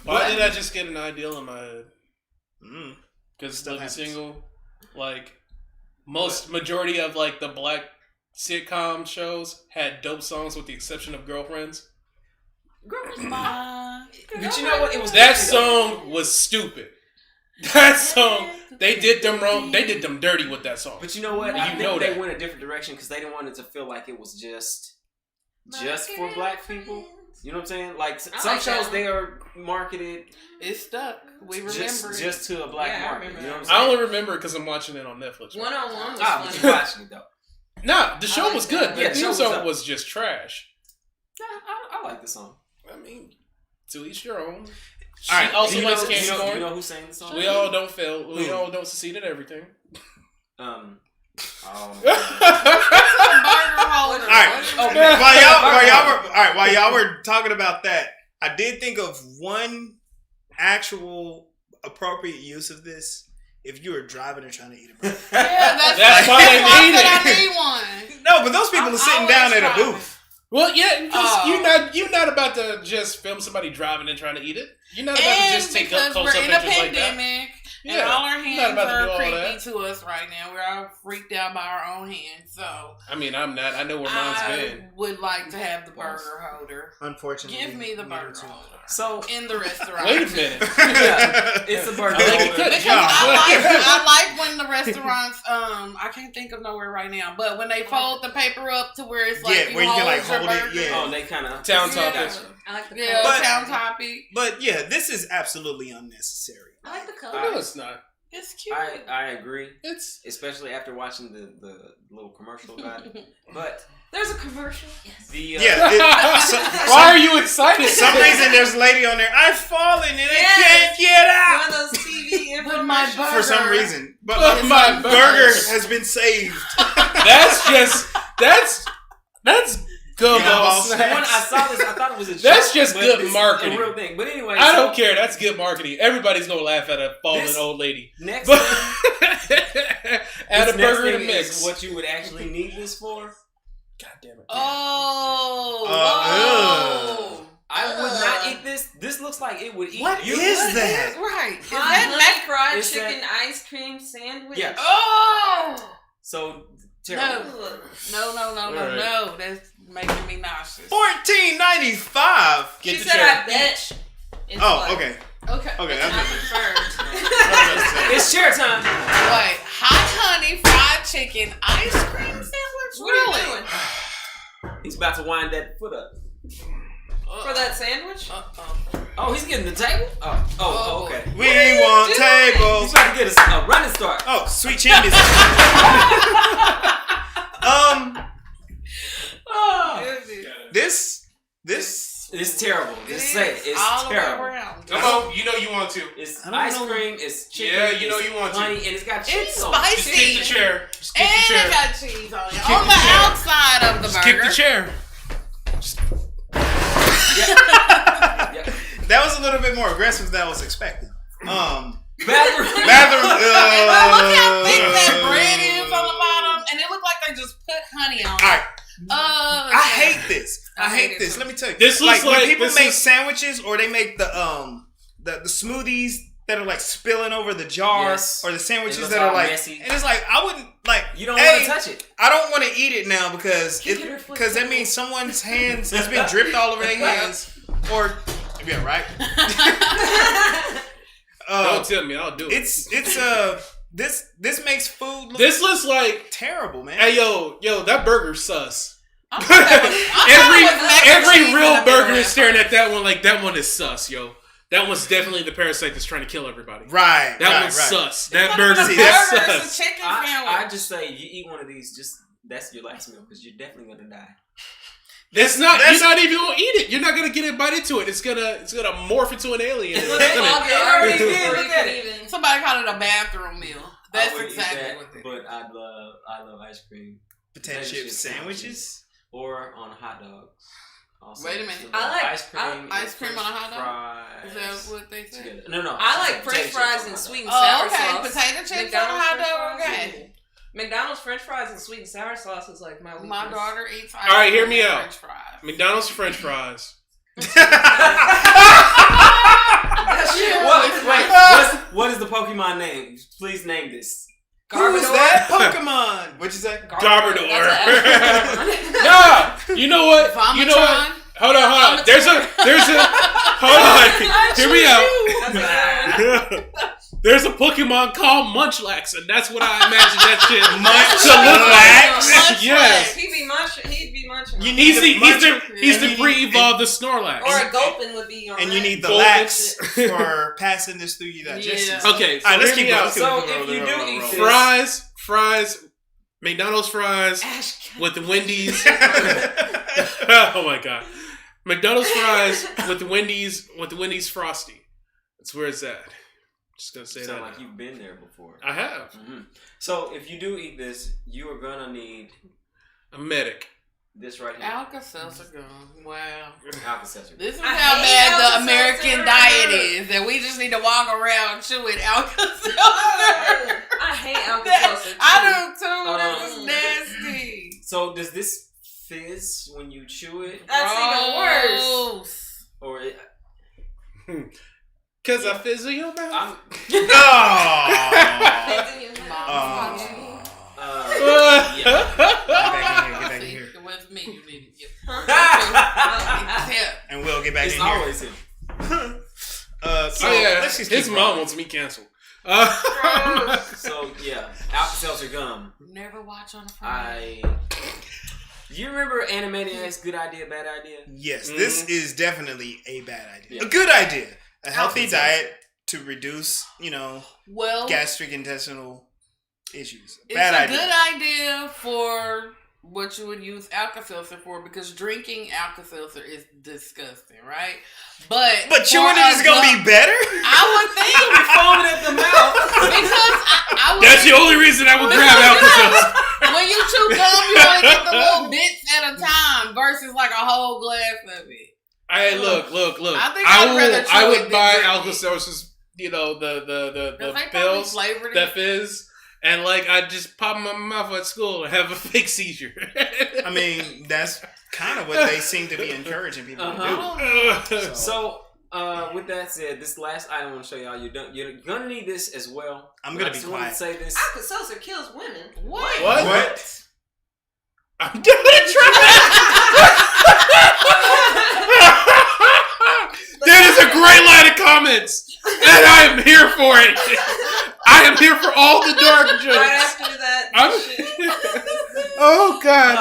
Why did I just get an ideal in my head? Because Stuff Living happens. Single, like majority of like the black sitcom shows had dope songs with the exception of Girlfriends. But you know what? It was That song was stupid. That song, they did them wrong. They did them dirty with that song. But you know what? You I know think they that. went a different direction because they didn't want it to feel like it was just for black people. You know what I'm saying? Like some shows, they are marketed. It's stuck. We remember just to a black market. You know what I'm I saying? only remember it because I'm watching it on Netflix. Right? One-on-one was But funny. you watching it though. Nah, the show was good. Yeah, The the show theme was song up. was just trash. I like the song. I mean, to each your own. All right. She also Do you likes know, candy do corn. you know who sang the song? We all don't fail. We all don't succeed at everything. All right. While y'all were talking about that, I did think of one actual appropriate use of this. If you were driving and trying to eat a burger. That's why they need it. I need one. No, but those people are sitting down at a booth. Well, yeah, because you're not about to just film somebody driving and trying to eat it. You're not about to just take up close-up we're in a pictures like that. pandemic, and Yeah, all our you're hands not about to do are all creepy that. to us right now. We're all freaked out by our own hands. So I mean, I'm not. I know where mine's I been. would like to have the burger holder. Unfortunately, Give me the burger holder. So in the restaurant. Wait a minute. It's a burger I like holder. it. Because I like when the restaurants, I can't think of nowhere right now, but when they fold the paper up to where it's like where you can like hold burger. it. Yeah. Oh, they kind of Town topic. I like the Yeah, color. town topic. But yeah, this is absolutely unnecessary. I like the No, color. it's not. It's cute. I agree. It's Especially after watching the little commercial about it. But There's a commercial. Yes. the why are you excited? For some reason, there's a lady on there. I've fallen and I Yes. can't get out. One of those TV With my infomercials. burger. For some reason, but But my my burger has been saved. That's good Yeah, boss. when I saw this, I thought it was a joke. That's just but good this is marketing. a real thing. But anyway, I don't care. That's good marketing. Everybody's gonna laugh at a fallen This- old lady. Next But thing, add a this next burger in a thing mix. is what you would actually need this for. God damn it. Oh. I would not eat this. This looks like it would eat. What you. is that? Right. Is Hot that honey fried It's chicken that- ice cream sandwich. Yeah. Oh. So terrible. Ugh. No. That's making me nauseous. $14.95. Get She the said chair. I bet. It's Oh, like- okay. Okay. Okay, I that's preferred. It's share time. Wait, hot honey fried chicken ice cream sandwich? What are you doing? He's about to wind that foot up. For that sandwich? Oh, he's getting the table? Oh, okay. We want He's tables. about to get a running start. Oh, sweet chimneys. This It's terrible. Just say it. It's all terrible. the way around. Come on, you know you want to. It's I don't ice know. cream. It's chicken. Yeah, you know it's you want to. honey, and it's got cheese It's on it. spicy. Just kick the chair. Just kick And the chair. it got cheese on it. Kick On the the chair. outside of the Just burger. kick the chair. Yeah. that was a little bit more aggressive than I was expecting. Bathroom. Bathroom. Look how thick that bread is on the bottom. And it looked like they just put honey on it. All right. I I hate this. I hate it this. too. Let me tell you. This looks when like- people this make is- sandwiches or they make the smoothies that are like spilling over the jar, Yes. or the It sandwiches looks that are all like, messy. and it's like I wouldn't like. You don't want A, to touch it. I don't want to eat it now because Kick it or flip that it. means someone's hands has been dripped all over their hands, or yeah, right. Don't tell me, I'll do it. This makes food look This looks like, terrible, man. hey yo, that burger's sus. Every real burger is staring at that one like that one is sus, yo. That one's definitely the parasite that's trying to kill everybody. Right. That one's sus. That burger is sus. I just say you eat one of these, that's your last meal because you're definitely gonna die. You're not even gonna eat it. You're not gonna get a bite into it. It's gonna morph into an alien. Somebody called it a bathroom meal. That's exactly what it is. But I love ice cream. Potato chip sandwiches or on hot dogs. Also, wait a minute. I like ice cream on a hot dog. Is that what they said? No. I like French fries and sweet and sour sauce. Potato chips on a hot dog. Okay. McDonald's French fries and sweet and sour sauce is like my weakness. My daughter eats. All right, hear me out. French fries. McDonald's French fries. What is the Pokemon name? Please name this. Who is that Pokemon? What'd you say? Garbodor. No, you know what? Vomitron? You know what? Hold on. There's a. Hold on. Hear me out. There's a Pokemon called Munchlax, and that's what I imagine that shit to look like. Yes. He'd be munching. He's the pre-evolved the Snorlax. Or a Gulpin would be on. And you need the lax for passing this through your digestion. Yeah. Okay, so all right, let's keep going. So if you do eat fries, McDonald's fries with the Wendy's. Oh my god, McDonald's fries with the Wendy's Frosty. That's where it's at. Just gonna say that. Sound like you've been there before. I have. Mm-hmm. So if you do eat this, you are gonna need a medic. This right here. Alka-Seltzer gum. Wow. Alka-Seltzer. This is how bad the American diet is. That we just need to walk around chewing Alka-Seltzer. I hate Alka-Seltzer. I do too. This is nasty. So does this fizz when you chew it? That's even worse. Or it... Cause I fizz in your mouth. Get back in here. It wasn't me. You needed to And we'll get back it's in here. Always him. Let's just his mom wants me canceled. So yeah, Alka-Seltzer gum. Never watch on a Friday. You remember Animaniacs? Good idea, bad idea. Yes, this is definitely a bad idea. Yeah. A good idea. A healthy diet to reduce, gastric intestinal issues. Bad idea. It's a good idea for what you would use Alka-Seltzer for because drinking Alka-Seltzer is disgusting, right? But chewing it is gonna be better. I would think foaming at the mouth because I would. That's the only reason I would grab Alka-Seltzer. When you chew gum, you only get the little bits at a time versus like a whole glass of it. Hey, look. I would buy Alka-Seltzers, the pills, that fizz, and I just pop in my mouth at school and have a fake seizure. I mean, that's kind of what they seem to be encouraging people to do. So, with that said, this last item I want to show y'all, you're gonna need this as well. I'm gonna be quiet. To say this. Alka-Seltzer kills women. What? I'm gonna try. That is a great line of comments, and I am here for it. I am here for all the dark jokes. Right after that, oh God,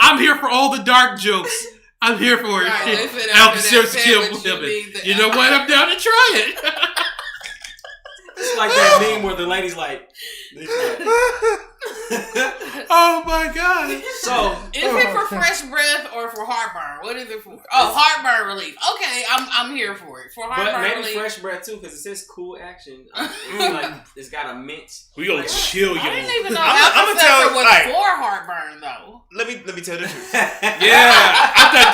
I'm here for all the dark jokes. I'm here for it. Right, Alka-Seltzer kill women. You know what? I'm down to try it. It's like that meme where the lady's like. Oh my God. So is it for fresh breath or for heartburn? What is it for? Oh, heartburn relief. Okay, I'm here for it. For heartburn but maybe relief. fresh breath too, because it says cool action. It's got a mint. We gonna chill you. I didn't even know Alka-Seltzer was for heartburn though. Let me tell the truth. Yeah, I thought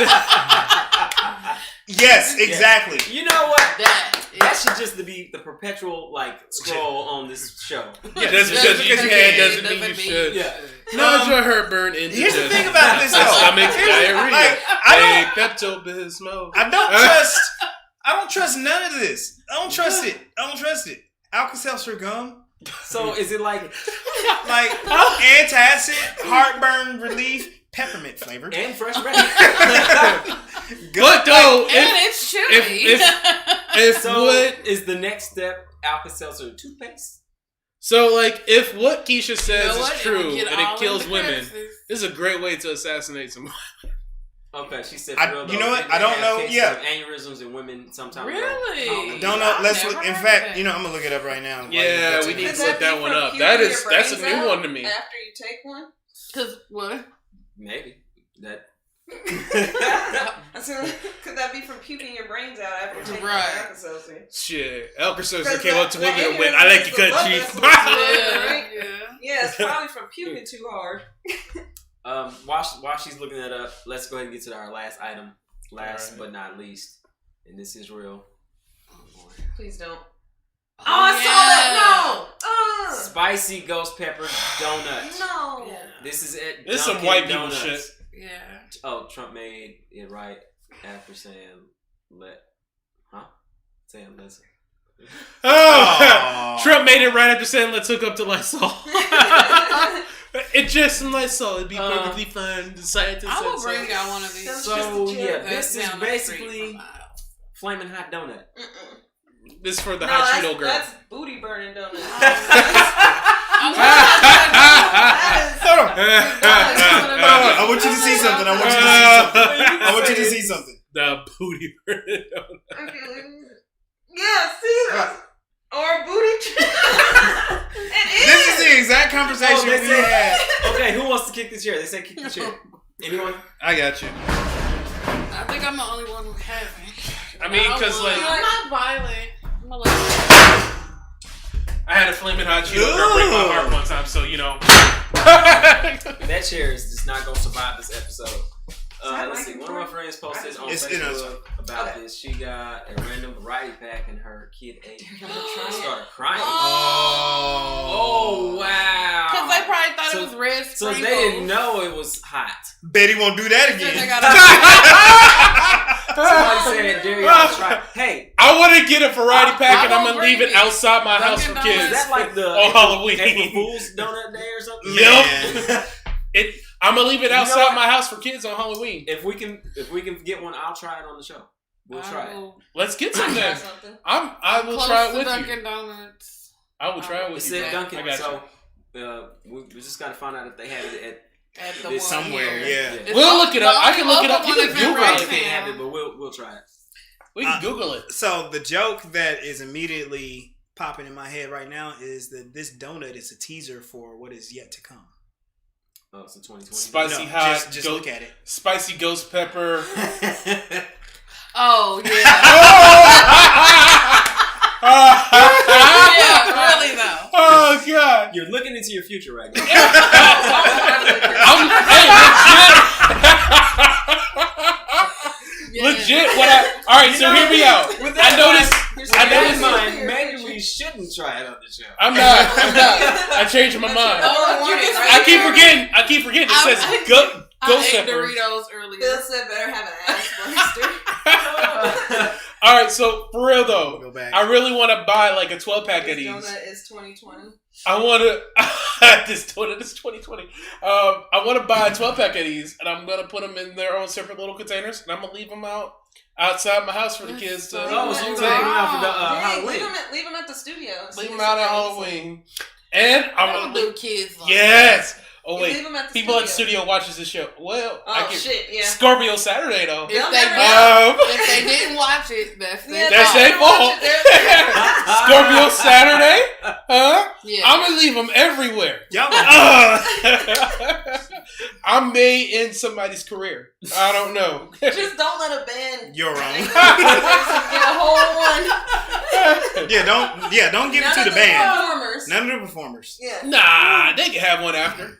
yes, exactly. You know what? That should just be the perpetual scroll on this show. Yeah, just because you can doesn't mean you should. Yeah. Nausea, heartburn, indigestion. Here's the thing about this though. Stomach diarrhea. I Pepto-Bismol. I don't trust none of this. I don't trust it. Alka-Seltzer gum. So is it like antacid, heartburn relief, peppermint flavored, and fresh breath? But though, it's chewy. So what is the next step? Alka-Seltzer toothpaste. So, like, if what Keisha says is true It'll get and it all kills in the women, crevices. this is a great way to assassinate someone. Okay, she said. You know what? I don't know. Yeah, aneurysms in women sometimes. Really? Don't know. Let's. Never In heard fact, that. you know, I'm gonna look it up right now. Yeah, we need to look that one up. Puking That's a your new brains one to me. out after you take one? Cause what? Maybe that. So, could that be from puking your brains out after taking Right. Alka-Seltzer? Shit, Alka-Seltzer Because came up to women and went, aneurysm "I like is you, the cut blood chief." vessels. Yeah. Yeah, it's probably from puking too hard. While she's looking that up, let's go ahead and get to our last item. Last Right. but not least, and this is real. Please don't. Oh, I saw that! No! Spicy ghost pepper donut. No! Yeah. This is it. This is some white people shit. Yeah. Oh, Trump made it right after saying listen. Oh, Trump made it right after saying, "Let's hook up to Lysol." It's just some Lysol. It'd be perfectly fine. The scientists I will said bring so. y'all one of these. So yeah, That's this is down the street basically from my house. flaming hot donut. This is for the No, hot that's, Cheeto girl. that's booty burning donut. I want you to see something. I want you to see something. The booty burning donut. Yeah, see that? Or booty. This is the exact conversation we had. Okay, who wants to kick the chair? They said kick the chair. Anyone? I got you. I think I'm the only one who hasn't. I mean, because like I'm not violent. I'm a little. I had a flaming hot Cheeto girl break my heart one time, so you know. That chair is just not gonna survive this episode. Let's see. One of my friends posted on Facebook about this. She got a random variety pack and her kid ate it and started crying. Oh wow! Because they probably thought it was red So sprinkles. they didn't know it was hot. Betty won't do that They again. Somebody said, "Dare y'all try?" Hey, I want to get a variety pack and I I'm won't gonna leave bring it it. outside my house Dunkin' for Donuts. is kids that like the on Halloween. April Fool's donut day or something? Yep. I'm gonna leave it outside my house for kids on Halloween. If we can get one, I'll try it on the show. We'll try it. Let's get some Try then. something. I will Close try it to with Dunkin' you. Donuts. I will try it It with you. said Dunkin', I got so we just gotta find out if they have it At the this one somewhere, here. yeah. It's We'll all- look it up. the I can only look it up. local You one can is in Google it. They can't have Wrexham. it, but we'll try it. We can Google it. So the joke that is immediately popping in my head right now is that this donut is a teaser for what is yet to come. Oh, it's a 2020. Spicy No, hot. just look at it. Spicy ghost pepper. Oh, yeah. Yeah, really, though. Oh god. You're looking into your future right now. Legit. All right, so hear me out. I noticed. In mind, maybe we shouldn't try it on the show. I'm not. I changed my mind. I keep forgetting. It says ghost I ate pepper. Doritos earlier. Bill said better have an ass blaster. All right, so for real though, Go back. I really want to buy like a 12-pack of This these. donut is 2020. I want to. This donut is 2020. I want to buy a 12-pack of these, and I'm gonna put them in their own separate little containers, and I'm gonna leave them outside my house for the kids to Oh, so you're take. going out for the Dang, Halloween. leave them at the studio. Leave them out at Halloween, and I I'm don't gonna do kids like yes. Oh Leave wait, them at the people at the studio. studio watches this show. Well, Oh shit, yeah. Scorpio Saturday though. If they didn't watch it, that's Yeah, That's they their fault. Scorpio Saturday, huh? Yeah. I'm gonna leave them everywhere. Y'all I'm made in somebody's career. I don't know. Just don't let a band You're wrong. get a whole one. Don't give it None to of the band. performers. None of the performers. Yeah. Nah, they can have one after.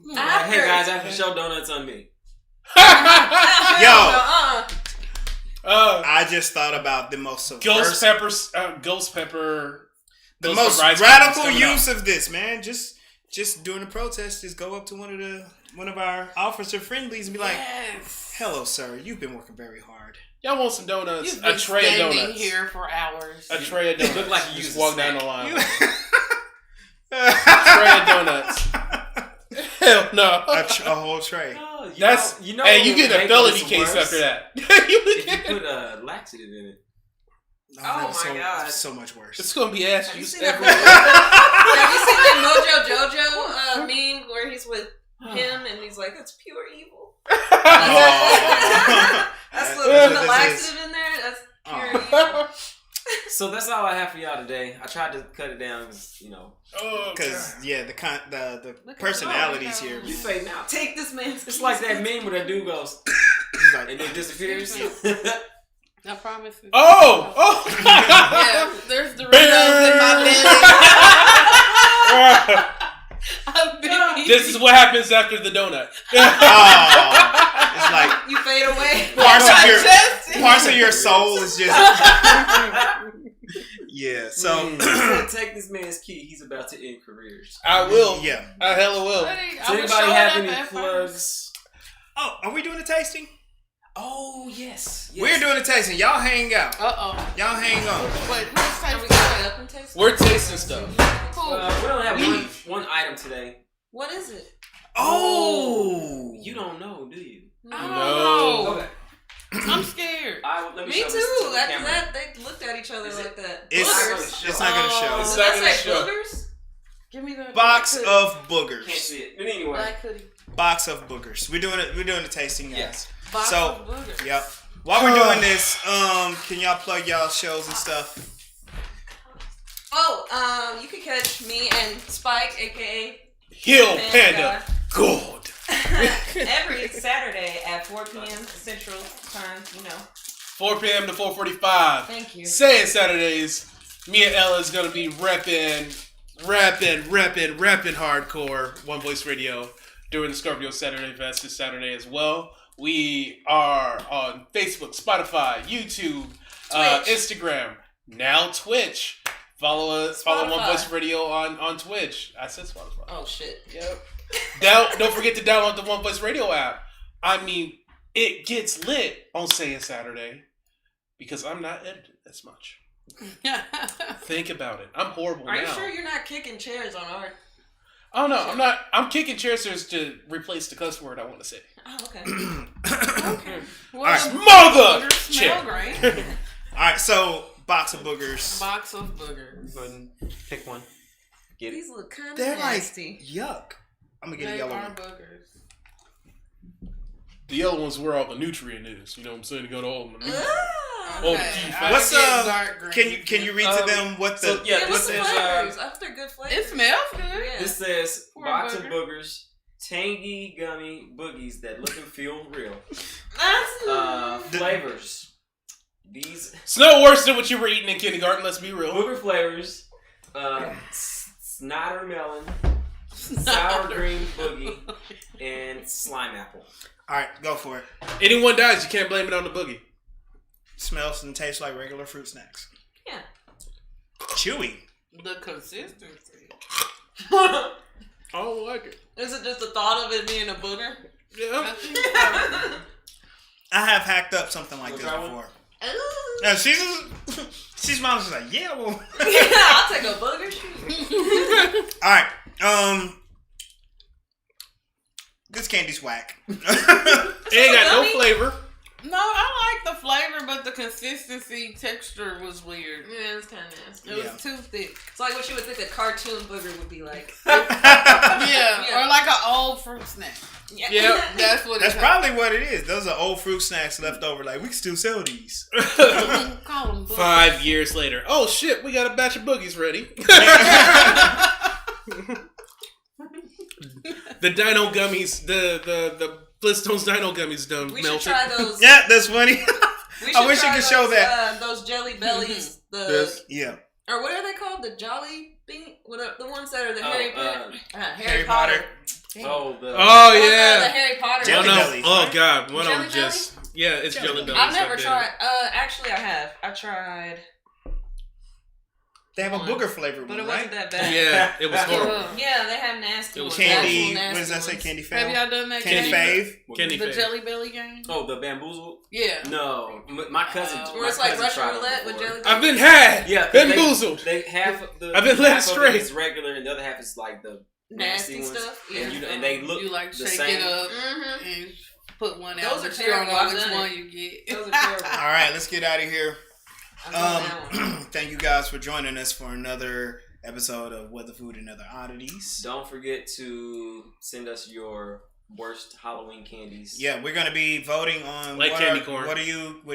Hey guys, after the show, donuts on me. I just thought about the most Ghost pepper. the Ghost most pepper radical coming use up. of this, man. Just during the protest, just go up to one of our officer friendlies and be like, Yes. "Hello, sir. You've been working very hard. Y'all want some donuts? You've A been tray of standing donuts. here for hours. A tray of donuts. Look like you just used a walk down snack. the line. A tray of donuts. Hell no. A whole tray. Oh, That's you know. Hey, you get a make felony this case worse after that. if you put laxative in it. Oh my god. So much worse. It's gonna be ass Have you juice seen that everywhere. Mojo Jojo meme where he's with him and he's like, "That's pure evil." That's the laxative in there. That's pure evil. So that's all I have for y'all today. I tried to cut it down because because the personalities here. You fading out. Take this man's. It's like that meme where that dude goes and then disappears. I promise. Oh! Yeah, there's Doritos in my belly. This is what happens after the donut. It's like you fade away. Parts of your soul is just yeah. So take this man's key. He's about to end careers. I will. Yeah, I hella will. Does anybody have any plugs? Oh, are we doing a tasting? Oh yes. We're doing a tasting. Y'all hang out. Y'all hang on. Wait, who's Are we tasting? going up and taste? We're tasting stuff. We only have one item today. What is it? Oh, you don't know, do you? No. Okay. I'm scared. Let me Me show too. this to the After camera. that, they looked at each other like that. it's not gonna show. It's Did not I gonna say show. boogers? Give me the Box of Can't boogers. see it. But anyway. black hoodie. Box of boogers. We're doing a tasting, guys. Yes. Box So, of boogers. Yep. While we're doing this, can y'all plug y'all shows and stuff? Oh, you can catch me and Spike, aka Hill Panda. God. every Saturday at 4 p.m. Central Time. 4 p.m. to 4:45. Thank you. Say it Saturdays. Me and Ella is gonna be rapping hardcore One Voice Radio during the Scorpio Saturday Fest this Saturday as well. We are on Facebook, Spotify, YouTube, Instagram, now Twitch. Follow One Voice Radio on Twitch. I said Spotify. Oh shit. Yep. Don't forget to download the One Voice Radio app. I mean, it gets lit on Say It Saturday because I'm not edited as much. Think about it. I'm horrible now. Are you sure you're not kicking chairs on our? Oh no, I'm not. I'm kicking chairs to replace the cuss word I want to say. Oh, okay. Okay. Well, All right. Mother! smell great. All right, so box of boogers. Box of boogers. Go ahead and pick one. Get it. These look kind of They're nasty. like yuck. I'm gonna get a They yellow are one. boogers. The yellow one's where all the nutrient is. You know what I'm saying? To go to all the nutrient. Oh, Okay. I What's get dark green. Can you read to them what the? Yeah, what's this the is flavors? I hope they're good flavors. It smells good. Yeah. this says For a box of booger. boogers, tangy gummy boogies that look and feel real. Flavors. These It's no worse than what you were eating in kindergarten. Let's be real. booger flavors. Snotter melon, sour green boogie, and slime apple. All right, go for it. Anyone dies, you can't blame it on the boogie. Smells and tastes like regular fruit snacks. Yeah. Chewy. The consistency. I don't like it. Is it just the thought of it being a booger? Yeah. I have hacked up something like Wanna this try one? before. Ooh. And she's smiling. She's like, yeah, well. Yeah, I'll take a booger. Shoot. All right. This candy's whack. It ain't got no flavor. No, I like the flavor, but the consistency, texture was weird. Yeah, it's kind of nasty. It was too thick. It's like what you would think a cartoon booger would be like. Yeah, or like an old fruit snack. Yeah, That's what That's it's probably what it is. Those are old fruit snacks left over. Like, we can still sell these. Call them boogers. 5 years later. Oh shit, we got a batch of boogies ready. The Dino Gummies, the Flintstones Dino Gummies done We melted. should try those. Yeah, that's funny. We I wish you try could show those, that. Those jelly bellies. Yes. Yeah. Or what are they called? The Jolly Bean? What the ones that are the Harry Harry Potter. Oh, The yeah. Harry Potter. Jelly One of bellies, oh right? god, one of Jelly them just it's Jelly jelly bellies. I've never up there. tried. Actually, I have. I tried, They have a booger flavor but one, it right? wasn't that bad. Yeah, it was horrible. Yeah, they have nasty It was ones. Candy, Actual what does that nasty say? ones. Candy Have fave? y'all done that? Candy game? fave? Candy The fave. Jelly Belly game? Oh, the bamboozle? Yeah. No, my cousin. Where my Where it's like cousin Russian tried it roulette with before. jelly. I've been had. Yeah, Been they- boozled. They half of the. I've been led half of astray. it is regular, and the other half is like the Nasty ones. stuff. And Yeah. and they look You like the shake same. it up Mm-hmm. and put one Those out. are But you don't terrible. know I've which done one it. you get. Those are terrible. All right, let's get out of here. Thank you guys for joining us for another episode of Weather Food and Other Oddities. Don't forget to send us your worst Halloween candies. Yeah, we're gonna be voting on candy corn. What do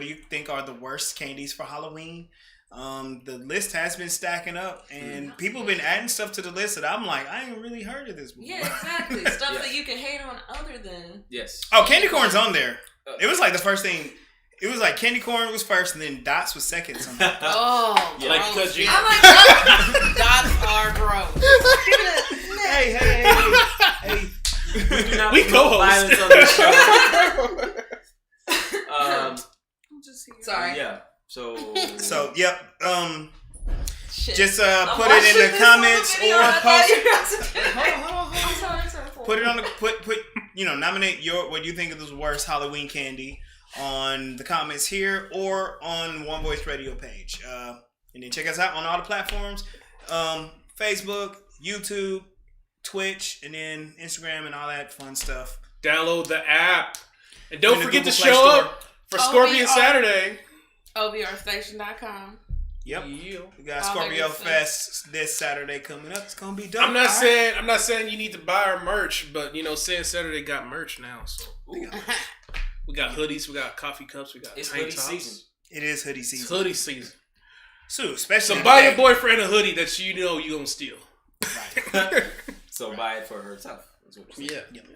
you think are the worst candies for Halloween? The list has been stacking up, and people have been adding stuff to the list that I'm like, I ain't really heard of this before. Yeah, exactly. Stuff that you can hate on other than. Yes. Oh, candy corn's on there. It was like the first thing. It was like candy corn was first, and then dots was second. Somehow. Oh, yeah. Like because you. I like that. dots are gross. Hey. We do not We promote co-host. violence on this show. I'm just here. Sorry. Yeah. So Yep. Shit. Just I'm put it in watching the this comments on the video, or I thought post. you were about to do it. Hold on. I'm sorry. Put it on the put nominate what you think is the worst Halloween candy on the comments here or on One Voice Radio page. And then check us out on all the platforms. Facebook, YouTube, Twitch, and then Instagram and all that fun stuff. Download the app. And don't In the forget to Google Play show Store. up for Scorpion Saturday. OVRstation.com. Yep. Yeah. We got All that Scorpio good stuff. Fest this Saturday coming up. It's gonna be dope. I'm not saying you need to buy our merch, but Saying Saturday got merch now. So we got hoodies, we got coffee cups, we got it's tank hoodie tops. season. It is hoodie season. It's hoodie season. So especially So buy today. your boyfriend a hoodie that you gonna steal. Right. So buy it for herself. That's what we're saying. Yeah. Yep.